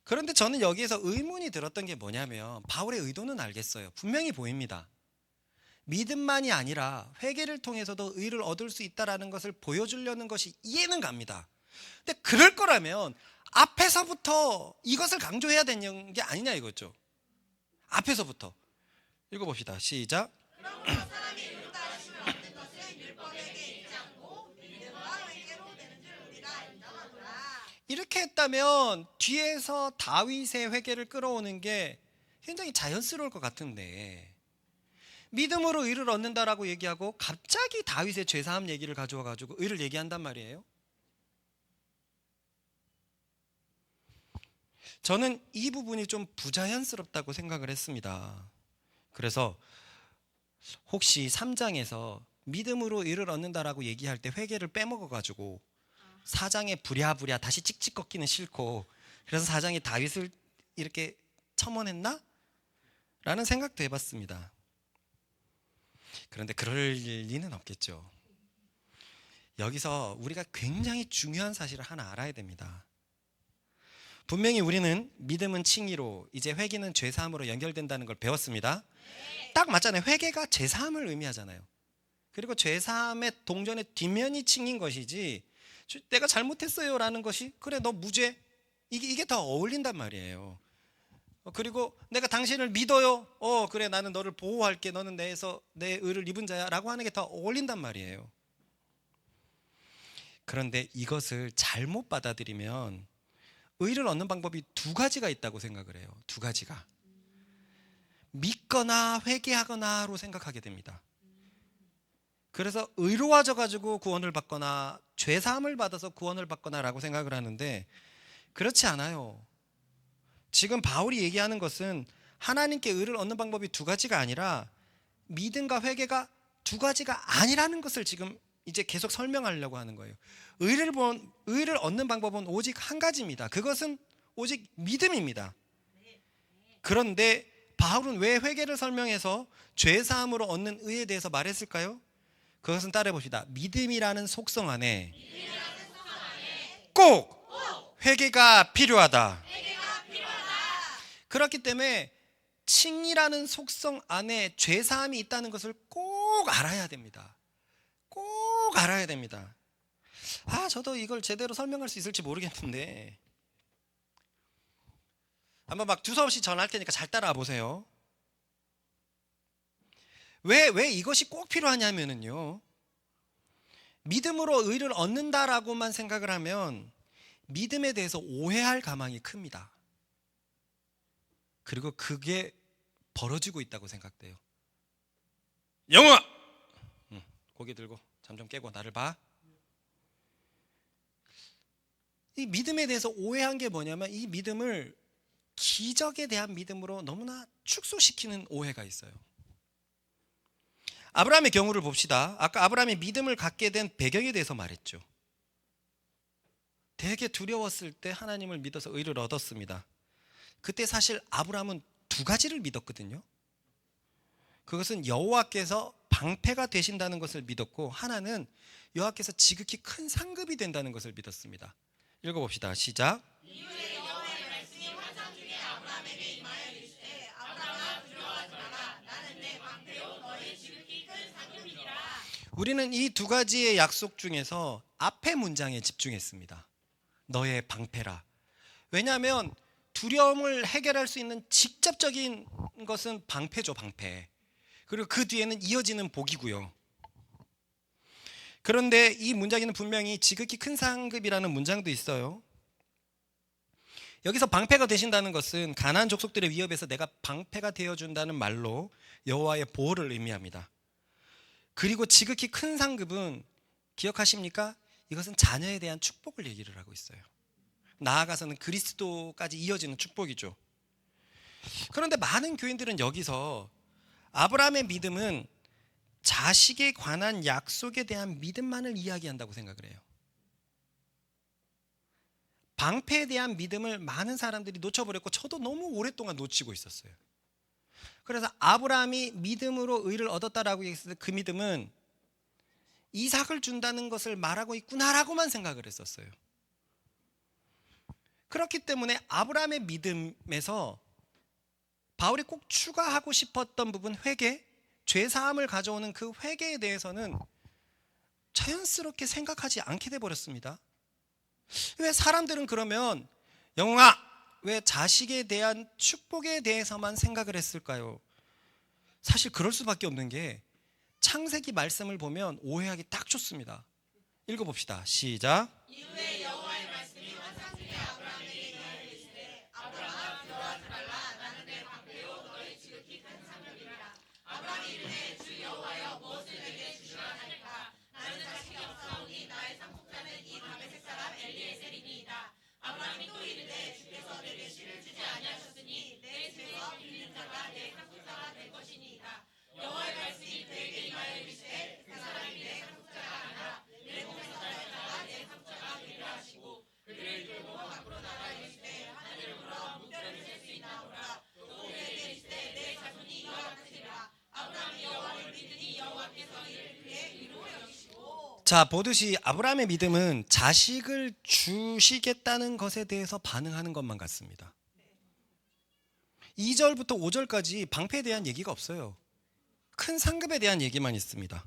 그런데 저는 여기에서 의문이 들었던 게 뭐냐면 바울의 의도는 알겠어요. 분명히 보입니다. 믿음만이 아니라 회개를 통해서도 의를 얻을 수 있다라는 것을 보여주려는 것이 이해는 갑니다. 근데 그럴 거라면 앞에서부터 이것을 강조해야 되는 게 아니냐 이거죠. 앞에서부터 읽어봅시다. 시작. 이렇게 했다면 뒤에서 다윗의 회개를 끌어오는 게 굉장히 자연스러울 것 같은데 믿음으로 의를 얻는다라고 얘기하고 갑자기 다윗의 죄사함 얘기를 가져와 가지고 의를 얘기한단 말이에요. 저는 이 부분이 좀 부자연스럽다고 생각을 했습니다. 그래서 혹시 3장에서 믿음으로 의를 얻는다라고 얘기할 때 회개를 빼먹어 가지고 4장에 부랴부랴 다시 찍찍 꺾기는 싫고 그래서 4장에 다윗을 이렇게 첨언했나? 라는 생각도 해봤습니다. 그런데 그럴 리는 없겠죠. 여기서 우리가 굉장히 중요한 사실을 하나 알아야 됩니다. 분명히 우리는 믿음은 칭의로 이제 회개는 죄사함으로 연결된다는 걸 배웠습니다. 딱 맞잖아요. 회개가 죄사함을 의미하잖아요. 그리고 죄사함의 동전의 뒷면이 칭인 것이지 내가 잘못했어요 라는 것이 그래 너 무죄 이게 더 어울린단 말이에요. 그리고 내가 당신을 믿어요. 그래 나는 너를 보호할게. 너는 내에서 내 의를 입은 자야 라고 하는 게 더 어울린단 말이에요. 그런데 이것을 잘못 받아들이면 의를 얻는 방법이 두 가지가 있다고 생각을 해요. 두 가지가. 믿거나 회개하거나로 생각하게 됩니다. 그래서 의로워져 가지고 구원을 받거나 죄사함을 받아서 구원을 받거나 라고 생각을 하는데 그렇지 않아요. 지금 바울이 얘기하는 것은 하나님께 의를 얻는 방법이 두 가지가 아니라 믿음과 회개가 두 가지가 아니라는 것을 지금 이제 계속 설명하려고 하는 거예요. 의를 얻는 방법은 오직 한 가지입니다. 그것은 오직 믿음입니다. 그런데 바울은 왜 회개를 설명해서 죄사함으로 얻는 의에 대해서 말했을까요? 그것은 따라해 봅시다. 믿음이라는 속성 안에 꼭 회개가 필요하다. 그렇기 때문에 칭이라는 속성 안에 죄사함이 있다는 것을 꼭 알아야 됩니다. 꼭 알아야 됩니다. 저도 이걸 제대로 설명할 수 있을지 모르겠는데 한번 막 두서없이 전할 테니까 잘 따라와 보세요. 왜 이것이 꼭 필요하냐면은요, 믿음으로 의를 얻는다라고만 생각을 하면 믿음에 대해서 오해할 가망이 큽니다. 그리고 그게 벌어지고 있다고 생각돼요. 영웅아, 고개 들고 잠 좀 깨고 나를 봐. 이 믿음에 대해서 오해한 게 뭐냐면 이 믿음을 기적에 대한 믿음으로 너무나 축소시키는 오해가 있어요. 아브라함의 경우를 봅시다. 아까 아브라함이 믿음을 갖게 된 배경에 대해서 말했죠. 되게 두려웠을 때 하나님을 믿어서 의를 얻었습니다. 그때 사실 아브라함은 두 가지를 믿었거든요. 그것은 여호와께서 방패가 되신다는 것을 믿었고, 하나는 여호와께서 지극히 큰 상급이 된다는 것을 믿었습니다. 읽어봅시다. 시작. 이후에 여호와의 말씀이 환상 중에 아브라함에게 임하여 이르시되 아브라함아 두려워하지 마라. 나는 내 방패요 너의 지극히 큰 상급이니라. 우리는 이 두 가지의 약속 중에서 앞에 문장에 집중했습니다. 너의 방패라. 왜냐하면 두려움을 해결할 수 있는 직접적인 것은 방패죠, 방패. 그리고 그 뒤에는 이어지는 복이고요. 그런데 이 문장에는 분명히 지극히 큰 상급이라는 문장도 있어요. 여기서 방패가 되신다는 것은 가나안 족속들의 위협에서 내가 방패가 되어준다는 말로 여호와의 보호를 의미합니다. 그리고 지극히 큰 상급은 기억하십니까? 이것은 자녀에 대한 축복을 얘기를 하고 있어요. 나아가서는 그리스도까지 이어지는 축복이죠. 그런데 많은 교인들은 여기서 아브라함의 믿음은 자식에 관한 약속에 대한 믿음만을 이야기한다고 생각을 해요. 방패에 대한 믿음을 많은 사람들이 놓쳐버렸고 저도 너무 오랫동안 놓치고 있었어요. 그래서 아브라함이 믿음으로 의를 얻었다라고 했을 때 그 믿음은 이삭을 준다는 것을 말하고 있구나라고만 생각을 했었어요. 그렇기 때문에 아브라함의 믿음에서 바울이 꼭 추가하고 싶었던 부분, 회개, 죄사함을 가져오는 그 회개에 대해서는 자연스럽게 생각하지 않게 돼버렸습니다. 왜 사람들은 그러면 영웅아, 왜 자식에 대한 축복에 대해서만 생각을 했을까요? 사실 그럴 수밖에 없는 게 창세기 말씀을 보면 오해하기 딱 좋습니다. 읽어봅시다. 시작. 이후에 여호와의 말씀이 환상 중에 아브라함에게 임하여 이르시되 아브라함아 두려워하지 말라. 나는 내 방패요 너의 지극히 큰 상급이라. 아브라함이 이르되 주 여호와여 무엇을 내게 주시라 하니까 나는 자식이 없사오니 나의 상속자는 이 다메섹 사람 엘리에셀이니이다. 아브라함이 또 이르되 주께서 내게 씨를 주지 아니하셨으니 내 집에서 빌린 자가 내 상속자가 될 것이니이다. 여호와의 말씀이 그에게 임하여 이르시되 그 사람이 내 상속자가 아니라 내 몸에서 날 자가 내 상속자가 되리라 하시고 그를 들고 밖으로 나가 이르시되 하늘을 물어 물결을 잴 수 있나오라. 또 그에게 이르시되 내 자손이 이와 같으리라. 아브라함이 여호와를 믿으니 여호와께서 이를 그의 의로 여기시고. 자, 보듯이 아브라함의 믿음은 자식을 주시겠다는 것에 대해서 반응하는 것만 같습니다. 2절부터 5절까지 방패에 대한 얘기가 없어요. 큰 상급에 대한 얘기만 있습니다.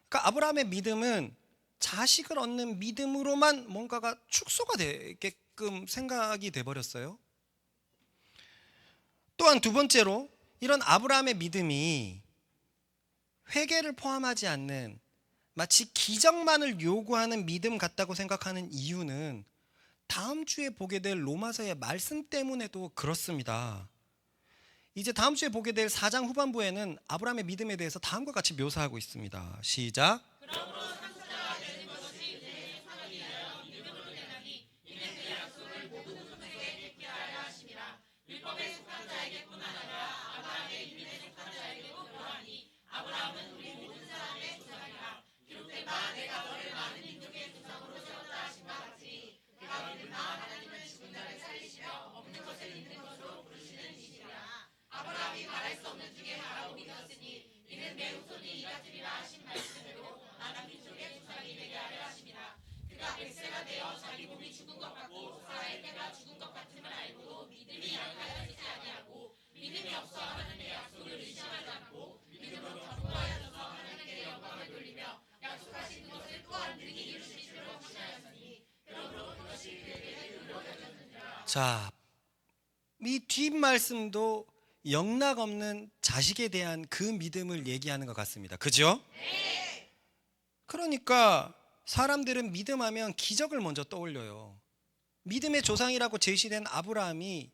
그러니까 아브라함의 믿음은 자식을 얻는 믿음으로만 뭔가가 축소가 되게끔 생각이 돼버렸어요. 또한 두 번째로 이런 아브라함의 믿음이 회개를 포함하지 않는 마치 기적만을 요구하는 믿음 같다고 생각하는 이유는 다음 주에 보게 될 로마서의 말씀 때문에도 그렇습니다. 이제 다음 주에 보게 될 4장 후반부에는 아브라함의 믿음에 대해서 다음과 같이 묘사하고 있습니다. 시작. 그러므로 상속자가 되는 것이 내 상관이 하여 믿음으로 되나니 이는 그 약속을 모든 후손에게 있게 하려 하심이라. 율법에 속한 자에게뿐 아니라 아브라함의 믿음에 속한 자에게도 그러하니 아브라함은 우리 모든 사람의 조상이라. 기록된 바 내가 너를 많은 민족의 조상으로 세웠다 하신 바 같이 그가 믿는 바 하나님은 죽은 자를 살리시며 없는 것을 있는 것으로 부르시는 이시라. 아브라함이 말할 수 없는 중에 바라고 믿었으니 이는 내 후손이 이같으리라 하신 말씀대로 많은 민족의 조상이 되게 하려 하심이라. 그가 100세가 되어 자기 몸이 죽은 것 같고 사라의 때가 죽은 것 같음을 알고도 믿음이 약하여지지 아니하고 믿음이 없어 하나님의 약속을 의심하지 않고 믿음으로 확보하여져서 하나님께 영광을 돌리며 자, 이 뒷말씀도 영락없는 자식에 대한 그 믿음을 얘기하는 것 같습니다. 그죠? 그러니까 사람들은 믿음하면 기적을 먼저 떠올려요. 믿음의 조상이라고 제시된 아브라함이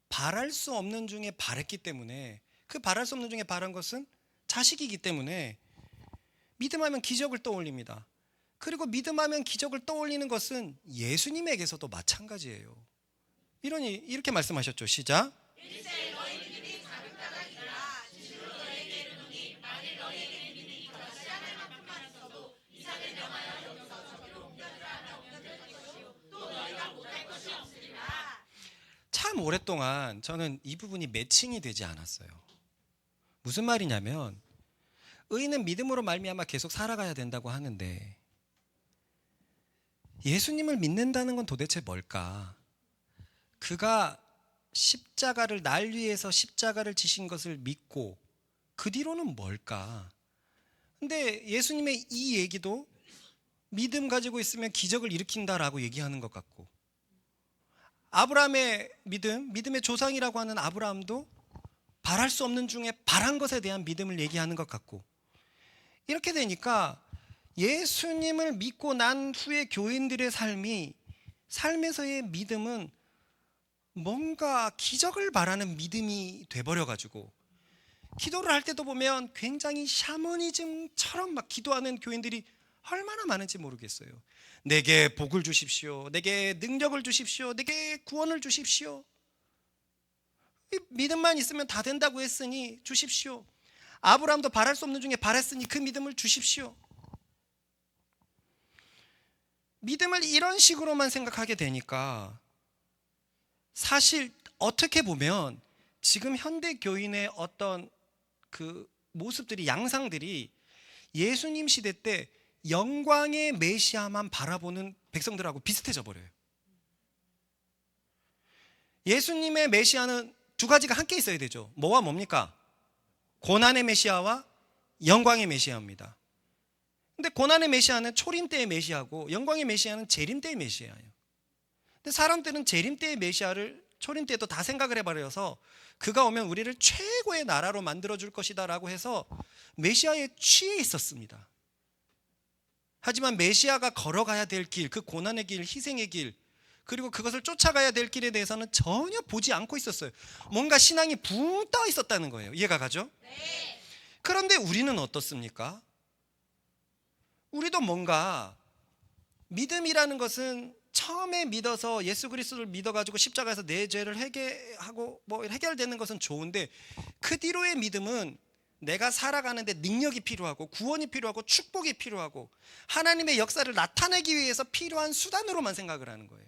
바랄 수 없는 중에 바랐기 때문에, 그 바랄 수 없는 중에 바란 것은 자식이기 때문에 믿음하면 기적을 떠올립니다. 그리고 믿음하면 기적을 떠올리는 것은 예수님에게서도 마찬가지예요. 이렇게 말씀하셨죠. 시작. 참 오랫동안 저는 이 부분이 매칭이 되지 않았어요. 무슨 말이냐면, 의인은 믿음으로 말미암아 계속 살아가야 된다고 하는데 예수님을 믿는다는 건 도대체 뭘까? 그가 십자가를 날 위해서 십자가를 지신 것을 믿고 그 뒤로는 뭘까? 근데 예수님의 이 얘기도 믿음 가지고 있으면 기적을 일으킨다라고 얘기하는 것 같고, 아브라함의 믿음의 조상이라고 하는 아브라함도 바랄 수 없는 중에 바란 것에 대한 믿음을 얘기하는 것 같고, 이렇게 되니까 예수님을 믿고 난 후에 교인들의 삶에서의 믿음은 뭔가 기적을 바라는 믿음이 돼버려가지고, 기도를 할 때도 보면 굉장히 샤머니즘처럼 막 기도하는 교인들이 얼마나 많은지 모르겠어요. 내게 복을 주십시오, 내게 능력을 주십시오, 내게 구원을 주십시오, 믿음만 있으면 다 된다고 했으니 주십시오. 아브라함도 바랄 수 없는 중에 바랐으니 그 믿음을 주십시오. 믿음을 이런 식으로만 생각하게 되니까 사실 어떻게 보면 지금 현대 교인의 어떤 그 모습들이, 양상들이 예수님 시대 때 영광의 메시아만 바라보는 백성들하고 비슷해져 버려요. 예수님의 메시아는 두 가지가 함께 있어야 되죠. 뭐와 뭡니까? 고난의 메시아와 영광의 메시아입니다. 근데 고난의 메시아는 초림 때의 메시아고 영광의 메시아는 재림 때의 메시아예요. 근데 사람들은 재림 때의 메시아를 초림 때도 다 생각을 해버려서 그가 오면 우리를 최고의 나라로 만들어줄 것이다 라고 해서 메시아에 취해 있었습니다. 하지만 메시아가 걸어가야 될 길, 그 고난의 길, 희생의 길, 그리고 그것을 쫓아가야 될 길에 대해서는 전혀 보지 않고 있었어요. 뭔가 신앙이 붕 떠 있었다는 거예요. 이해가 가죠? 네. 그런데 우리는 어떻습니까? 우리도 뭔가 믿음이라는 것은 처음에 믿어서 예수 그리스도를 믿어가지고 십자가에서 내 죄를 해결하고 해결되는 것은 좋은데, 그 뒤로의 믿음은 내가 살아가는데 능력이 필요하고 구원이 필요하고 축복이 필요하고 하나님의 역사를 나타내기 위해서 필요한 수단으로만 생각을 하는 거예요.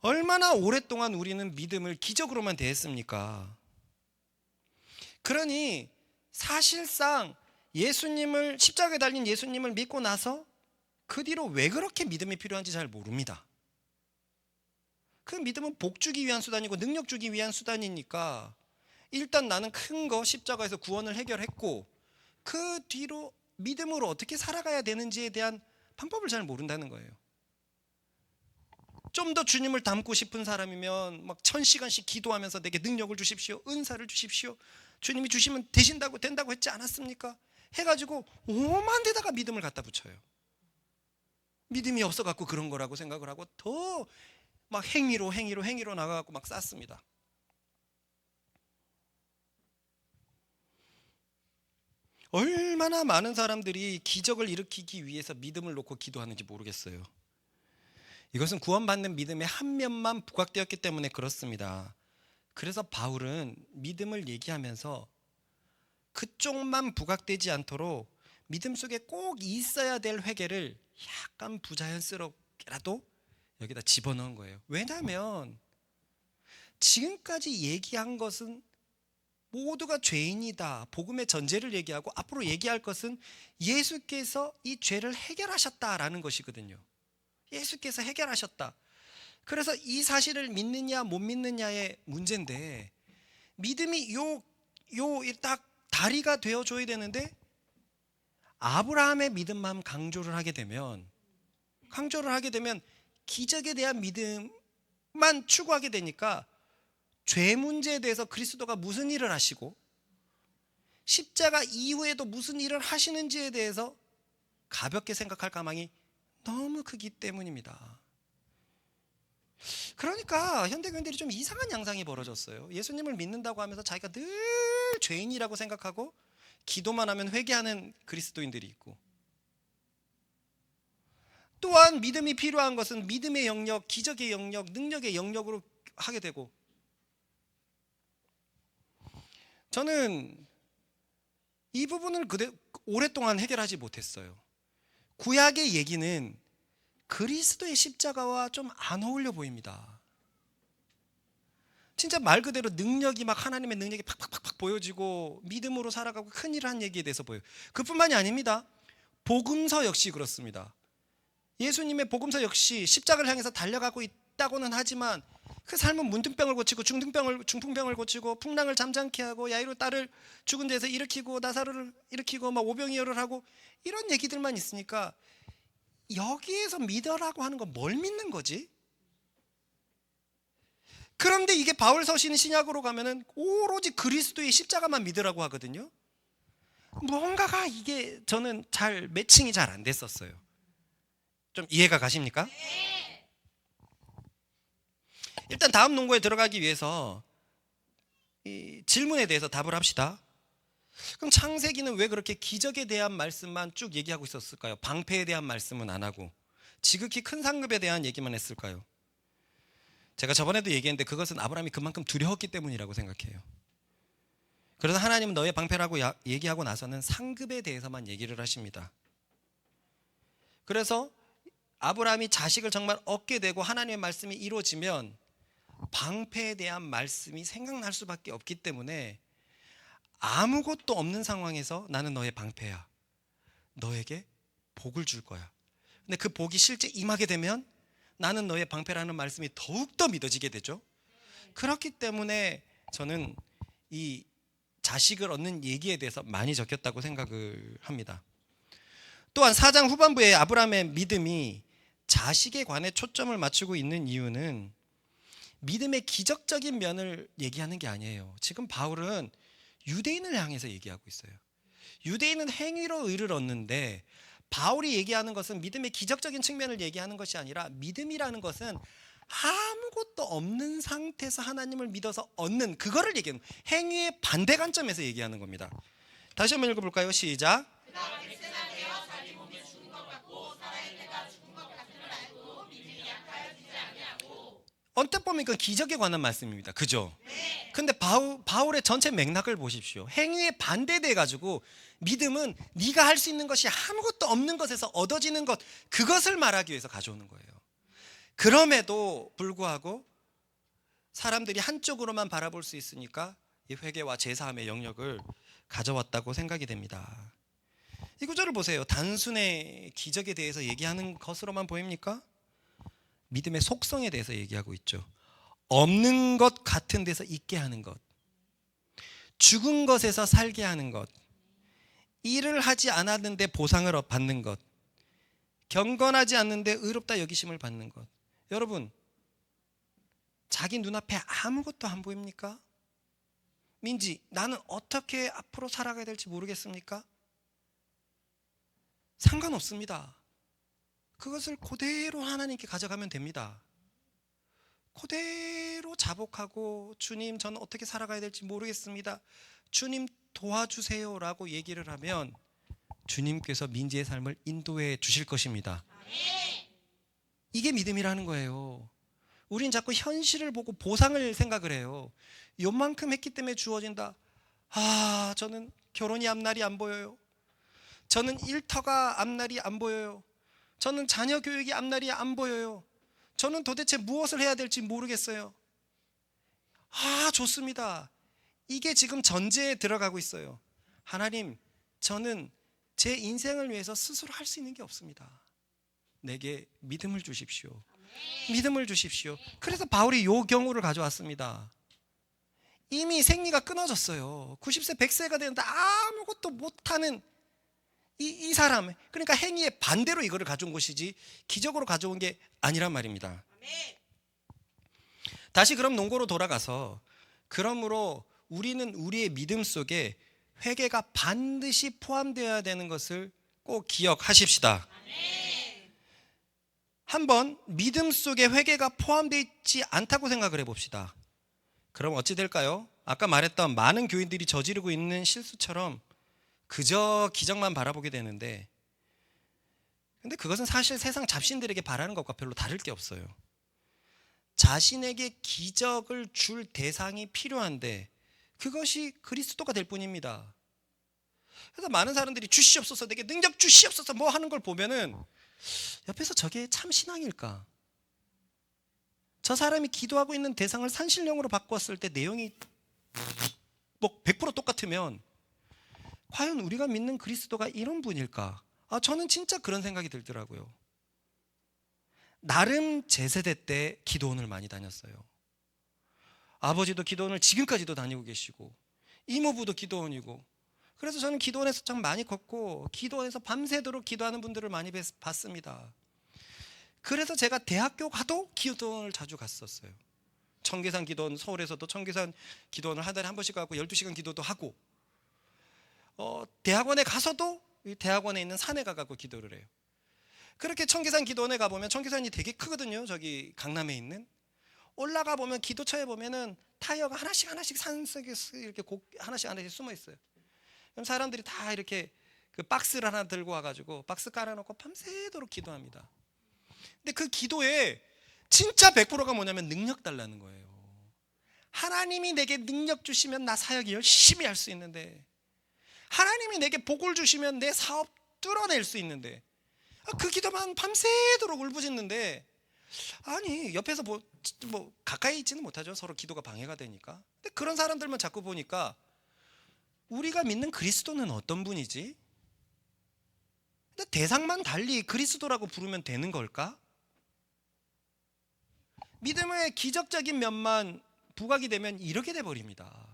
얼마나 오랫동안 우리는 믿음을 기적으로만 대했습니까? 그러니 사실상 예수님을, 십자가에 달린 예수님을 믿고 나서 그 뒤로 왜 그렇게 믿음이 필요한지 잘 모릅니다. 그 믿음은 복 주기 위한 수단이고 능력 주기 위한 수단이니까 일단 나는 큰 거 십자가에서 구원을 해결했고 그 뒤로 믿음으로 어떻게 살아가야 되는지에 대한 방법을 잘 모른다는 거예요. 좀 더 주님을 닮고 싶은 사람이면 막 1000시간씩 기도하면서 내게 능력을 주십시오, 은사를 주십시오, 주님이 주시면 된다고 했지 않았습니까? 해가지고 오만 데다가 믿음을 갖다 붙여요. 믿음이 없어갖고 그런 거라고 생각을 하고 더 막 행위로 나가갖고 막 쌓습니다. 얼마나 많은 사람들이 기적을 일으키기 위해서 믿음을 놓고 기도하는지 모르겠어요. 이것은 구원받는 믿음의 한 면만 부각되었기 때문에 그렇습니다. 그래서 바울은 믿음을 얘기하면서 그쪽만 부각되지 않도록 믿음 속에 꼭 있어야 될 회개를 약간 부자연스럽게라도 여기다 집어넣은 거예요. 왜냐하면 지금까지 얘기한 것은 모두가 죄인이다, 복음의 전제를 얘기하고 앞으로 얘기할 것은 예수께서 이 죄를 해결하셨다라는 것이거든요. 예수께서 해결하셨다. 그래서 이 사실을 믿느냐 못 믿느냐의 문제인데, 믿음이 딱 다리가 되어줘야 되는데 아브라함의 믿음만 강조를 하게 되면 기적에 대한 믿음만 추구하게 되니까 죄 문제에 대해서 그리스도가 무슨 일을 하시고 십자가 이후에도 무슨 일을 하시는지에 대해서 가볍게 생각할 가망이 너무 크기 때문입니다. 그러니까 현대교인들이 좀 이상한 양상이 벌어졌어요. 예수님을 믿는다고 하면서 자기가 늘 죄인이라고 생각하고 기도만 하면 회개하는 그리스도인들이 있고, 또한 믿음이 필요한 것은 믿음의 영역, 기적의 영역, 능력의 영역으로 하게 되고, 저는 이 부분을 오랫동안 해결하지 못했어요. 구약의 얘기는 그리스도의 십자가와 좀 안 어울려 보입니다. 진짜 말 그대로 능력이 막 하나님의 능력이 팍팍팍 보여지고 믿음으로 살아가고 큰일을 한 얘기에 대해서 보여요. 그뿐만이 아닙니다. 복음서 역시 그렇습니다. 예수님의 복음서 역시 십자가를 향해서 달려가고 있다고는 하지만 그 삶은 문둥병을 고치고 중풍병을 고치고 풍랑을 잠잠케 하고 야이로 딸을 죽은 데서 일으키고 나사로를 일으키고 막 오병이어를 하고 이런 얘기들만 있으니까 여기에서 믿어라고 하는 건 뭘 믿는 거지? 그런데 이게 바울 서신 신약으로 가면은 오로지 그리스도의 십자가만 믿으라고 하거든요. 뭔가가 이게 저는 잘 매칭이 잘 안 됐었어요. 좀 이해가 가십니까? 일단 다음 논거에 들어가기 위해서 이 질문에 대해서 답을 합시다. 그럼 창세기는 왜 그렇게 기적에 대한 말씀만 쭉 얘기하고 있었을까요? 방패에 대한 말씀은 안 하고 지극히 큰 상급에 대한 얘기만 했을까요? 제가 저번에도 얘기했는데 그것은 아브라함이 그만큼 두려웠기 때문이라고 생각해요. 그래서 하나님은 너의 방패라고 얘기하고 나서는 상급에 대해서만 얘기를 하십니다. 그래서 아브라함이 자식을 정말 얻게 되고 하나님의 말씀이 이루어지면 방패에 대한 말씀이 생각날 수밖에 없기 때문에 아무것도 없는 상황에서 나는 너의 방패야, 너에게 복을 줄 거야. 근데 그 복이 실제 임하게 되면 나는 너의 방패라는 말씀이 더욱더 믿어지게 되죠. 그렇기 때문에 저는 이 자식을 얻는 얘기에 대해서 많이 적혔다고 생각을 합니다. 또한 4장 후반부에 아브라함의 믿음이 자식에 관해 초점을 맞추고 있는 이유는 믿음의 기적적인 면을 얘기하는 게 아니에요. 지금 바울은 유대인을 향해서 얘기하고 있어요. 유대인은 행위로 의를 얻는데 바울이 얘기하는 것은 믿음의 기적적인 측면을 얘기하는 것이 아니라 믿음이라는 것은 아무것도 없는 상태에서 하나님을 믿어서 얻는 그거를 얘기하는, 행위의 반대 관점에서 얘기하는 겁니다. 다시 한번 읽어볼까요? 시작. 언뜻 보면 그 기적에 관한 말씀입니다. 그죠? 근데 바울의 전체 맥락을 보십시오. 행위에 반대돼 가지고 믿음은 네가 할 수 있는 것이 아무것도 없는 것에서 얻어지는 것, 그것을 말하기 위해서 가져오는 거예요. 그럼에도 불구하고 사람들이 한쪽으로만 바라볼 수 있으니까 이 회개와 제사함의 영역을 가져왔다고 생각이 됩니다. 이 구절을 보세요. 단순히 기적에 대해서 얘기하는 것으로만 보입니까? 믿음의 속성에 대해서 얘기하고 있죠. 없는 것 같은 데서 있게 하는 것, 죽은 것에서 살게 하는 것, 일을 하지 않았는데 보상을 받는 것, 경건하지 않는데 의롭다 여기심을 받는 것. 여러분, 자기 눈앞에 아무것도 안 보입니까? 민지, 나는 어떻게 앞으로 살아가야 될지 모르겠습니까? 상관없습니다. 그것을 그대로 하나님께 가져가면 됩니다. 그대로 자복하고 주님, 저는 어떻게 살아가야 될지 모르겠습니다, 주님 도와주세요 라고 얘기를 하면 주님께서 민지의 삶을 인도해 주실 것입니다. 이게 믿음이라는 거예요. 우린 자꾸 현실을 보고 보상을 생각을 해요. 요만큼 했기 때문에 주어진다. 저는 결혼이 앞날이 안 보여요. 저는 일터가 앞날이 안 보여요. 저는 자녀 교육이 앞날이 안 보여요. 저는 도대체 무엇을 해야 될지 모르겠어요. 좋습니다. 이게 지금 전제에 들어가고 있어요. 하나님, 저는 제 인생을 위해서 스스로 할 수 있는 게 없습니다. 내게 믿음을 주십시오. 믿음을 주십시오. 그래서 바울이 이 경우를 가져왔습니다. 이미 생리가 끊어졌어요. 90세 100세가 되는데 아무것도 못하는 이 사람, 그러니까 행위의 반대로 이거를 가져온 것이지 기적으로 가져온 게 아니란 말입니다. 다시 그럼 논고로 돌아가서, 그러므로 우리는 우리의 믿음 속에 회개가 반드시 포함되어야 되는 것을 꼭 기억하십시다. 한번 믿음 속에 회개가 포함되어 있지 않다고 생각을 해봅시다. 그럼 어찌 될까요? 아까 말했던 많은 교인들이 저지르고 있는 실수처럼 그저 기적만 바라보게 되는데, 근데 그것은 사실 세상 잡신들에게 바라는 것과 별로 다를 게 없어요. 자신에게 기적을 줄 대상이 필요한데 그것이 그리스도가 될 뿐입니다. 그래서 많은 사람들이 주시옵소서, 내게 능력 주시옵소서 뭐 하는 걸 보면은 옆에서 저게 참 신앙일까? 저 사람이 기도하고 있는 대상을 산신령으로 바꿨을 때 내용이 뭐 100% 똑같으면 과연 우리가 믿는 그리스도가 이런 분일까? 저는 진짜 그런 생각이 들더라고요. 나름 제 세대 때 기도원을 많이 다녔어요. 아버지도 기도원을 지금까지도 다니고 계시고, 이모부도 기도원이고, 그래서 저는 기도원에서 참 많이 걷고 기도원에서 밤새도록 기도하는 분들을 많이 봤습니다. 그래서 제가 대학교 가도 기도원을 자주 갔었어요. 청계산 기도원, 서울에서도 청계산 기도원을 한 달에 한 번씩 가고 12시간 기도도 하고, 대학원에 가서도 대학원에 있는 산에 가고 기도를 해요. 그렇게 청계산 기도원에 가보면, 청계산이 되게 크거든요. 저기 강남에 있는. 올라가 보면 기도처에 보면은 타이어가 하나씩 산속에 이렇게 하나씩 숨어 있어요. 그럼 사람들이 다 이렇게 그 박스를 하나 들고 와가지고 박스 깔아놓고 밤새도록 기도합니다. 근데 그 기도에 진짜 100%가 뭐냐면 능력 달라는 거예요. 하나님이 내게 능력 주시면 나 사역 열심히 할 수 있는데, 하나님이 내게 복을 주시면 내 사업 뚫어낼 수 있는데, 그 기도만 밤새도록 울부짖는데, 아니 옆에서 뭐 가까이 있지는 못하죠. 서로 기도가 방해가 되니까. 근데 그런 사람들만 자꾸 보니까 우리가 믿는 그리스도는 어떤 분이지? 근데 대상만 달리 그리스도라고 부르면 되는 걸까? 믿음의 기적적인 면만 부각이 되면 이렇게 돼버립니다.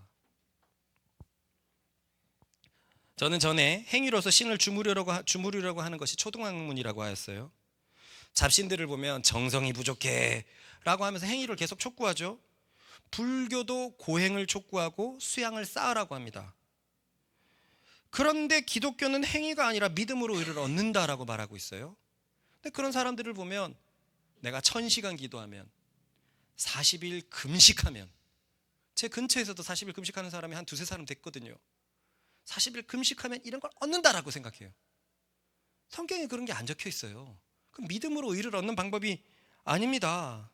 저는 전에 행위로서 신을 주무르려고 하는 것이 초등학문이라고 하였어요. 잡신들을 보면 정성이 부족해 라고 하면서 행위를 계속 촉구하죠. 불교도 고행을 촉구하고 수양을 쌓으라고 합니다. 그런데 기독교는 행위가 아니라 믿음으로 의를 얻는다라고 말하고 있어요. 근데 그런 사람들을 보면 내가 1000시간 기도하면, 40일 금식하면, 제 근처에서도 40일 금식하는 사람이 한 두세 사람 됐거든요. 40일 금식하면 이런 걸 얻는다라고 생각해요. 성경에 그런 게 안 적혀 있어요. 그 믿음으로 의를 얻는 방법이 아닙니다.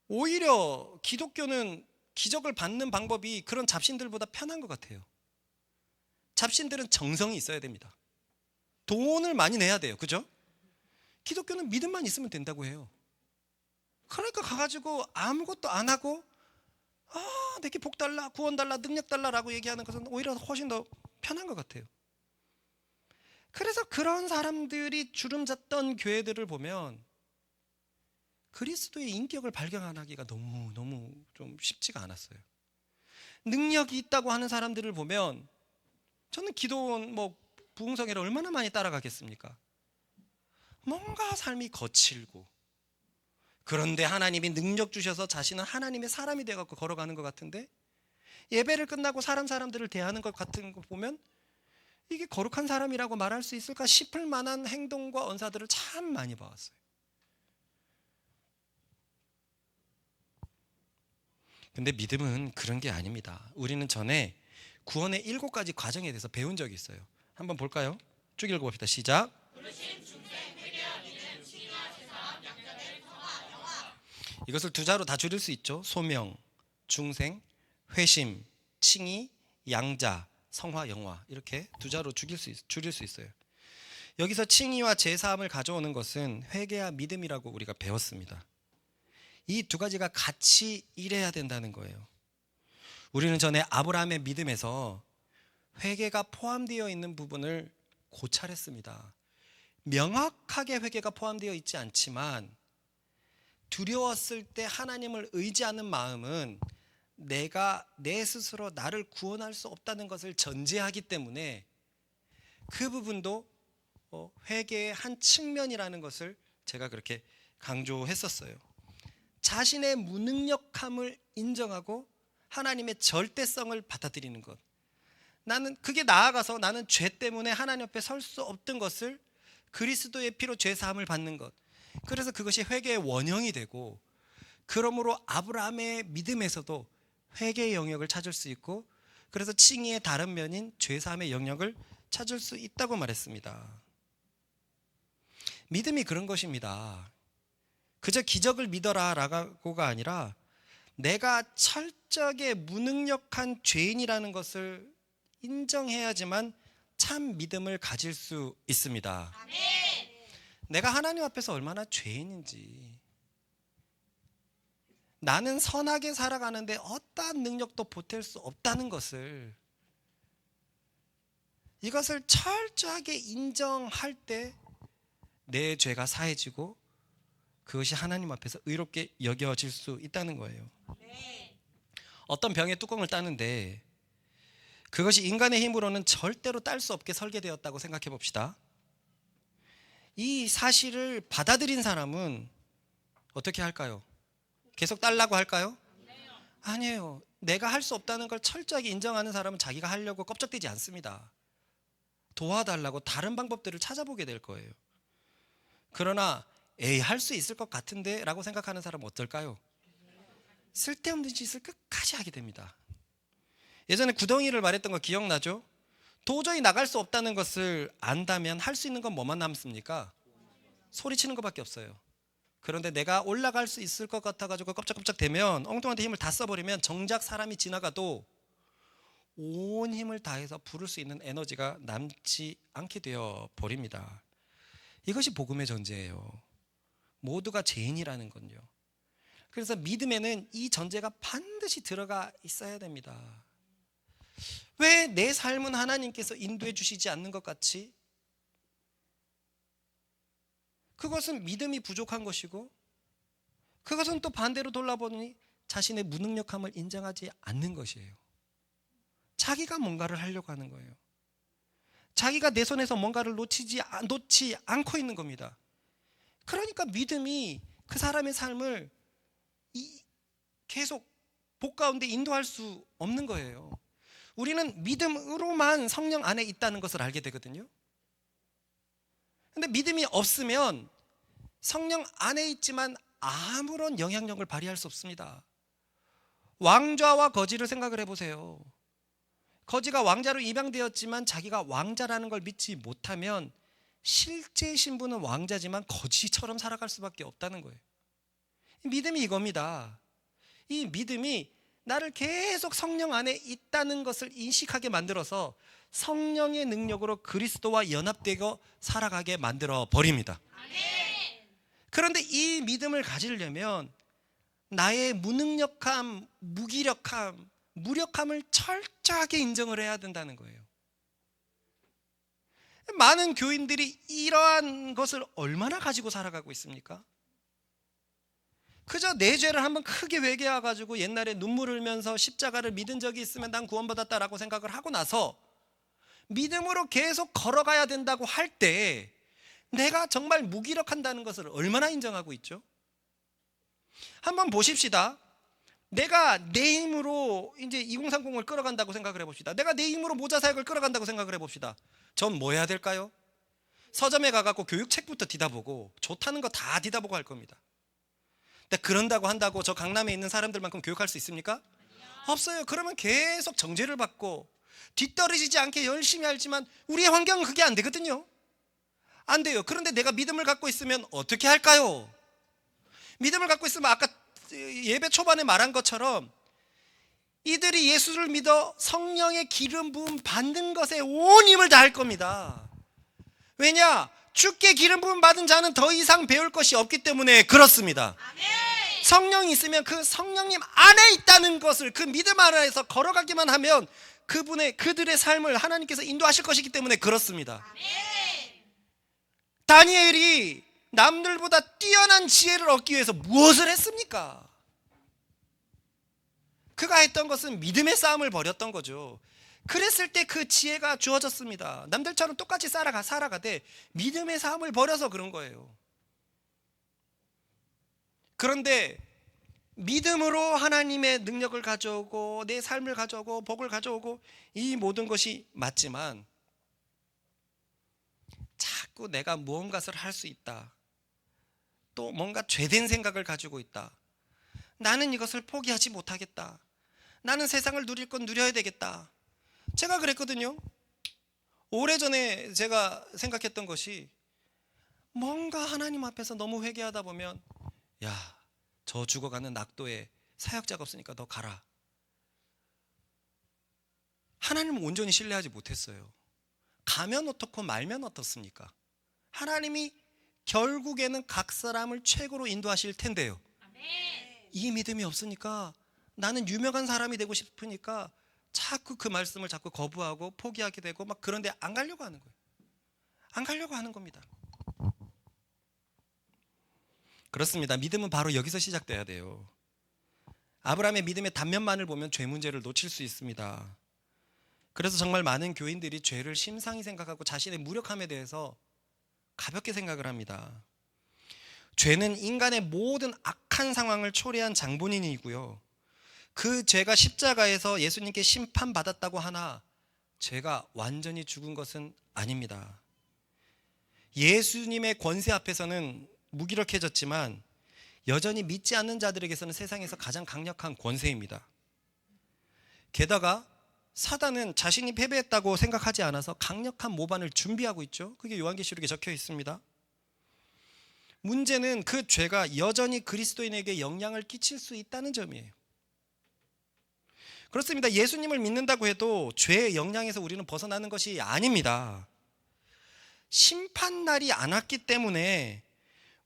오히려 기독교는 기적을 받는 방법이 그런 잡신들보다 편한 것 같아요. 잡신들은 정성이 있어야 됩니다. 돈을 많이 내야 돼요. 그죠? 기독교는 믿음만 있으면 된다고 해요. 그러니까 가가지고 아무것도 안 하고 내게 복 달라, 구원 달라, 능력 달라라고 얘기하는 것은 오히려 훨씬 더 편한 것 같아요. 그래서 그런 사람들이 주름잡던 교회들을 보면 그리스도의 인격을 발견하기가 너무 좀 쉽지가 않았어요. 능력이 있다고 하는 사람들을 보면 저는 기도원 부흥성회를 얼마나 많이 따라가겠습니까? 뭔가 삶이 거칠고, 그런데 하나님이 능력 주셔서 자신은 하나님의 사람이 되어갖고 걸어가는 것 같은데, 예배를 끝나고 사람들을 대하는 것 같은 거 보면 이게 거룩한 사람이라고 말할 수 있을까 싶을 만한 행동과 언사들을 참 많이 봐왔어요. 근데 믿음은 그런 게 아닙니다. 우리는 전에 구원의 7가지 과정에 대해서 배운 적이 있어요. 한번 볼까요? 쭉 읽어봅시다. 시작. 이것을 두 자로 다 줄일 수 있죠. 소명, 중생, 회심, 칭의, 양자, 성화, 영화, 이렇게 두 자로 줄일 수 있어요. 여기서 칭의와 제사함을 가져오는 것은 회개와 믿음이라고 우리가 배웠습니다. 이 두 가지가 같이 일해야 된다는 거예요. 우리는 전에 아브라함의 믿음에서 회개가 포함되어 있는 부분을 고찰했습니다. 명확하게 회개가 포함되어 있지 않지만 두려웠을 때 하나님을 의지하는 마음은 내가 내 스스로 나를 구원할 수 없다는 것을 전제하기 때문에 그 부분도 회개의 한 측면이라는 것을 제가 그렇게 강조했었어요. 자신의 무능력함을 인정하고 하나님의 절대성을 받아들이는 것. 나는 그게 나아가서 나는 죄 때문에 하나님 앞에 설 수 없던 것을 그리스도의 피로 죄 사함을 받는 것. 그래서 그것이 회개의 원형이 되고, 그러므로 아브라함의 믿음에서도 회개의 영역을 찾을 수 있고, 그래서 칭의의 다른 면인 죄 사함의 영역을 찾을 수 있다고 말했습니다. 믿음이 그런 것입니다. 그저 기적을 믿어라라고가 아니라 내가 철저하게 무능력한 죄인이라는 것을 인정해야지만 참 믿음을 가질 수 있습니다. 내가 하나님 앞에서 얼마나 죄인인지, 나는 선하게 살아가는데 어떠한 능력도 보탤 수 없다는 것을, 이것을 철저하게 인정할 때 내 죄가 사해지고 그것이 하나님 앞에서 의롭게 여겨질 수 있다는 거예요. 어떤 병의 뚜껑을 따는데 그것이 인간의 힘으로는 절대로 딸 수 없게 설계되었다고 생각해 봅시다. 이 사실을 받아들인 사람은 어떻게 할까요? 계속 딸라고 할까요? 아니에요. 내가 할 수 없다는 걸 철저하게 인정하는 사람은 자기가 하려고 껍적대지 않습니다. 도와달라고 다른 방법들을 찾아보게 될 거예요. 그러나 에이, 할 수 있을 것 같은데 라고 생각하는 사람은 어떨까요? 쓸데없는 짓을 끝까지 하게 됩니다. 예전에 구덩이를 말했던 거 기억나죠? 도저히 나갈 수 없다는 것을 안다면 할 수 있는 건 뭐만 남습니까? 소리치는 것밖에 없어요. 그런데 내가 올라갈 수 있을 것 같아가지고 껍적껍적 되면, 엉뚱한테 힘을 다 써버리면 정작 사람이 지나가도 온 힘을 다해서 부를 수 있는 에너지가 남지 않게 되어 버립니다. 이것이 복음의 전제예요. 모두가 죄인이라는 건요. 그래서 믿음에는 이 전제가 반드시 들어가 있어야 됩니다. 왜 내 삶은 하나님께서 인도해 주시지 않는 것 같이? 그것은 믿음이 부족한 것이고, 그것은 또 반대로 돌아보니 자신의 무능력함을 인정하지 않는 것이에요. 자기가 뭔가를 하려고 하는 거예요. 자기가 내 손에서 뭔가를 놓지 않고 있는 겁니다. 그러니까 믿음이 그 사람의 삶을 계속 복 가운데 인도할 수 없는 거예요. 우리는 믿음으로만 성령 안에 있다는 것을 알게 되거든요. 근데 믿음이 없으면 성령 안에 있지만 아무런 영향력을 발휘할 수 없습니다. 왕좌와 거지를 생각을 해보세요. 거지가 왕자로 입양되었지만 자기가 왕자라는 걸 믿지 못하면 실제 신분은 왕자지만 거지처럼 살아갈 수밖에 없다는 거예요. 믿음이 이겁니다. 이 믿음이 나를 계속 성령 안에 있다는 것을 인식하게 만들어서 성령의 능력으로 그리스도와 연합되고 살아가게 만들어 버립니다. 그런데 이 믿음을 가지려면 나의 무능력함, 무기력함, 무력함을 철저하게 인정을 해야 된다는 거예요. 많은 교인들이 이러한 것을 얼마나 가지고 살아가고 있습니까? 그저 내 죄를 한번 크게 회개해가지고 옛날에 눈물 흘면서 십자가를 믿은 적이 있으면 난 구원받았다라고 생각을 하고 나서 믿음으로 계속 걸어가야 된다고 할 때 내가 정말 무기력한다는 것을 얼마나 인정하고 있죠? 한번 보십시다. 내가 내 힘으로 이제 2030을 끌어간다고 생각을 해봅시다. 내가 내 힘으로 모자사역을 끌어간다고 생각을 해봅시다. 전 뭐 해야 될까요? 서점에 가갖고 교육책부터 뒤다보고 좋다는 거 다 뒤다보고 할 겁니다. 근데 그런다고 한다고 저 강남에 있는 사람들만큼 교육할 수 있습니까? 없어요. 그러면 계속 정죄를 받고 뒤떨어지지 않게 열심히 하지만 우리의 환경은 그게 안 되거든요. 안 돼요. 그런데 내가 믿음을 갖고 있으면 어떻게 할까요? 믿음을 갖고 있으면 아까 예배 초반에 말한 것처럼 이들이 예수를 믿어 성령의 기름 부음 받는 것에 온 힘을 다할 겁니다. 왜냐? 주께 기름 부음 받은 자는 더 이상 배울 것이 없기 때문에 그렇습니다. 성령이 있으면 그 성령님 안에 있다는 것을 그 믿음 안에서 걸어가기만 하면 그들의 삶을 하나님께서 인도하실 것이기 때문에 그렇습니다. 다니엘이 남들보다 뛰어난 지혜를 얻기 위해서 무엇을 했습니까? 그가 했던 것은 믿음의 싸움을 벌였던 거죠. 그랬을 때 그 지혜가 주어졌습니다. 남들처럼 똑같이 살아가되 믿음의 싸움을 벌여서 그런 거예요. 그런데 믿음으로 하나님의 능력을 가져오고 내 삶을 가져오고 복을 가져오고 이 모든 것이 맞지만 자꾸 내가 무언가를 할 수 있다, 또 뭔가 죄된 생각을 가지고 있다, 나는 이것을 포기하지 못하겠다, 나는 세상을 누릴 건 누려야 되겠다. 제가 그랬거든요. 오래전에 제가 생각했던 것이, 뭔가 하나님 앞에서 너무 회개하다 보면, 야, 저 죽어가는 낙도에 사역자가 없으니까 너 가라. 하나님을 온전히 신뢰하지 못했어요. 가면 어떻고 말면 어떻습니까? 하나님이 결국에는 각 사람을 최고로 인도하실 텐데요. 이 믿음이 없으니까, 나는 유명한 사람이 되고 싶으니까 자꾸 그 말씀을 자꾸 거부하고 포기하게 되고 막, 그런데 안 가려고 하는 거예요. 안 가려고 하는 겁니다. 그렇습니다. 믿음은 바로 여기서 시작돼야 돼요. 아브라함의 믿음의 단면만을 보면 죄 문제를 놓칠 수 있습니다. 그래서 정말 많은 교인들이 죄를 심상히 생각하고 자신의 무력함에 대해서 가볍게 생각을 합니다. 죄는 인간의 모든 악한 상황을 초래한 장본인이고요, 그 죄가 십자가에서 예수님께 심판받았다고 하나 죄가 완전히 죽은 것은 아닙니다. 예수님의 권세 앞에서는 무기력해졌지만 여전히 믿지 않는 자들에게서는 세상에서 가장 강력한 권세입니다. 게다가 사단은 자신이 패배했다고 생각하지 않아서 강력한 모반을 준비하고 있죠. 그게 요한계시록에 적혀 있습니다. 문제는 그 죄가 여전히 그리스도인에게 영향을 끼칠 수 있다는 점이에요. 그렇습니다. 예수님을 믿는다고 해도 죄의 영향에서 우리는 벗어나는 것이 아닙니다. 심판날이 안 왔기 때문에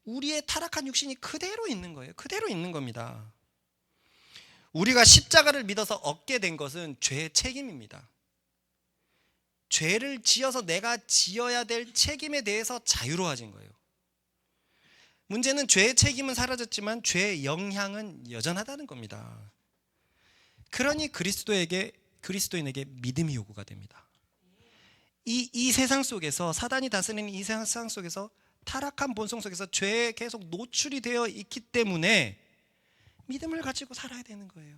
우리의 타락한 육신이 그대로 있는 거예요. 그대로 있는 겁니다. 우리가 십자가를 믿어서 얻게 된 것은 죄의 책임입니다. 죄를 지어서 내가 지어야 될 책임에 대해서 자유로워진 거예요. 문제는 죄의 책임은 사라졌지만 죄의 영향은 여전하다는 겁니다. 그러니 그리스도인에게 믿음이 요구가 됩니다. 이 세상 속에서, 사단이 다스리는 이 세상 속에서, 타락한 본성 속에서 죄에 계속 노출이 되어 있기 때문에 믿음을 가지고 살아야 되는 거예요.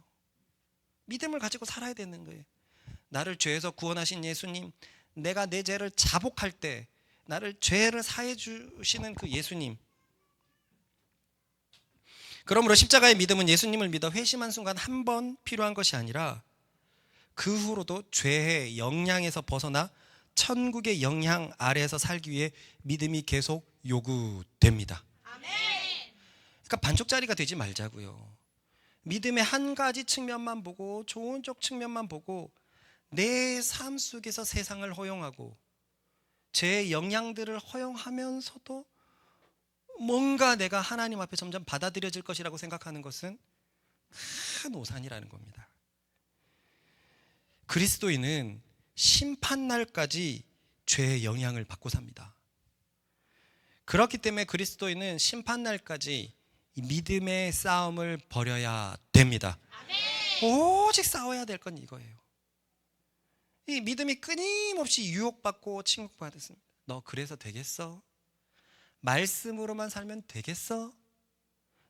믿음을 가지고 살아야 되는 거예요. 나를 죄에서 구원하신 예수님, 내가 내 죄를 자복할 때 나를 죄를 사해 주시는 그 예수님. 그러므로 십자가의 믿음은 예수님을 믿어 회심한 순간 한 번 필요한 것이 아니라 그 후로도 죄의 영향에서 벗어나 천국의 영향 아래에서 살기 위해 믿음이 계속 요구됩니다. 그러니까 반쪽짜리가 되지 말자고요. 믿음의 한 가지 측면만 보고, 좋은 쪽 측면만 보고, 내 삶 속에서 세상을 허용하고 죄의 영향들을 허용하면서도 뭔가 내가 하나님 앞에 점점 받아들여질 것이라고 생각하는 것은 큰 오산이라는 겁니다. 그리스도인은 심판날까지 죄의 영향을 받고 삽니다. 그렇기 때문에 그리스도인은 심판날까지 믿음의 싸움을 벌여야 됩니다. 오직 싸워야 될 건 이거예요. 이 믿음이 끊임없이 유혹받고 침묵받았습니다. 너 그래서 되겠어? 말씀으로만 살면 되겠어?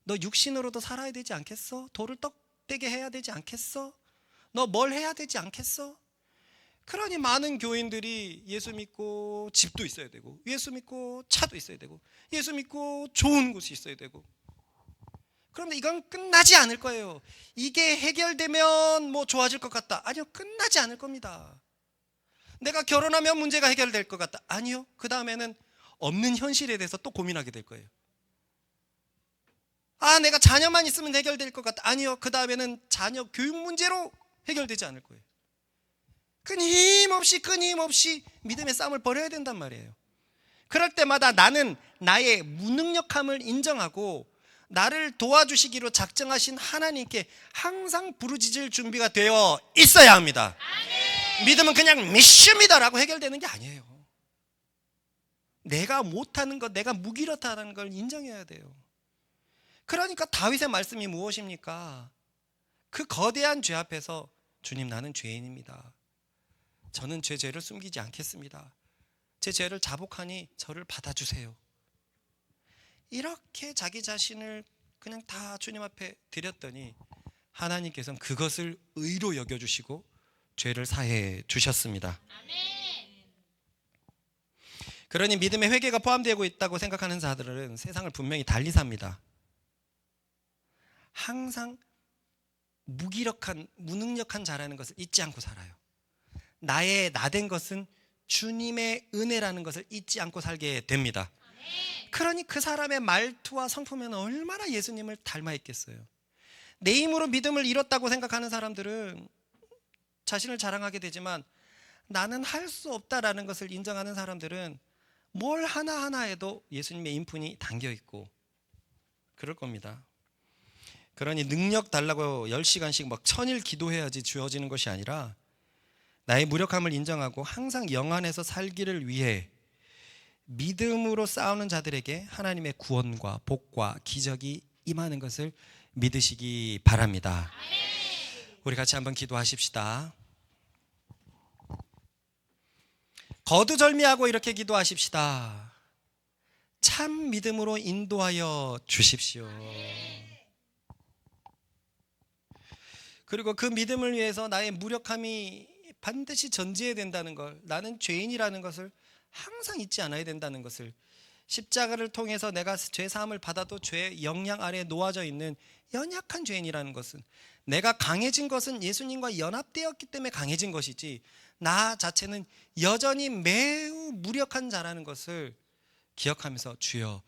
너 육신으로도 살아야 되지 않겠어? 돌을 떡되게 해야 되지 않겠어? 너 뭘 해야 되지 않겠어? 그러니 많은 교인들이 예수 믿고 집도 있어야 되고, 예수 믿고 차도 있어야 되고, 예수 믿고 좋은 곳이 있어야 되고. 그런데 이건 끝나지 않을 거예요. 이게 해결되면 뭐 좋아질 것 같다. 아니요, 끝나지 않을 겁니다. 내가 결혼하면 문제가 해결될 것 같다. 아니요, 그 다음에는 없는 현실에 대해서 또 고민하게 될 거예요. 아, 내가 자녀만 있으면 해결될 것 같다. 아니요, 그 다음에는 자녀 교육 문제로 해결되지 않을 거예요. 끊임없이 믿음의 싸움을 벌여야 된단 말이에요. 그럴 때마다 나는 나의 무능력함을 인정하고 나를 도와주시기로 작정하신 하나님께 항상 부르짖을 준비가 되어 있어야 합니다. 믿음은 그냥 믿습니다라고 해결되는 게 아니에요. 내가 못하는 것, 내가 무기력하다는 걸 인정해야 돼요. 그러니까 다윗의 말씀이 무엇입니까? 그 거대한 죄 앞에서 주님, 나는 죄인입니다. 저는 제 죄를 숨기지 않겠습니다. 제 죄를 자복하니 저를 받아주세요. 이렇게 자기 자신을 그냥 다 주님 앞에 드렸더니 하나님께서는 그것을 의로 여겨주시고 죄를 사해 주셨습니다. 그러니 믿음의 회개가 포함되고 있다고 생각하는 자들은 세상을 분명히 달리 삽니다. 항상 무능력한 자라는 것을 잊지 않고 살아요. 나의 나된 것은 주님의 은혜라는 것을 잊지 않고 살게 됩니다. 그러니 그 사람의 말투와 성품에는 얼마나 예수님을 닮아 있겠어요. 내 힘으로 믿음을 잃었다고 생각하는 사람들은 자신을 자랑하게 되지만, 나는 할 수 없다라는 것을 인정하는 사람들은 뭘 하나하나 해도 예수님의 인품이 담겨 있고 그럴 겁니다. 그러니 능력 달라고 10시간씩 막 1000일 기도해야지 주어지는 것이 아니라, 나의 무력함을 인정하고 항상 영 안에서 살기를 위해 믿음으로 싸우는 자들에게 하나님의 구원과 복과 기적이 임하는 것을 믿으시기 바랍니다. 우리 같이 한번 기도하십시다. 거두절미하고 이렇게 기도하십시다. 참 믿음으로 인도하여 주십시오. 그리고 그 믿음을 위해서 나의 무력함이 반드시 전제해야 된다는 걸, 나는 죄인이라는 것을 항상 잊지 않아야 된다는 것을, 십자가를 통해서 내가 죄 사함을 받아도 죄의 영향 아래에 놓아져 있는 연약한 죄인이라는 것은, 내가 강해진 것은 예수님과 연합되었기 때문에 강해진 것이지 나 자체는 여전히 매우 무력한 자라는 것을 기억하면서 주여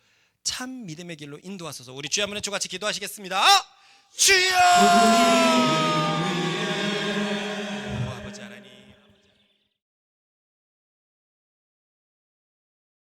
참 믿음의 길로 인도하소서. 우리 주여 한번 주같이 기도하시겠습니다. 주여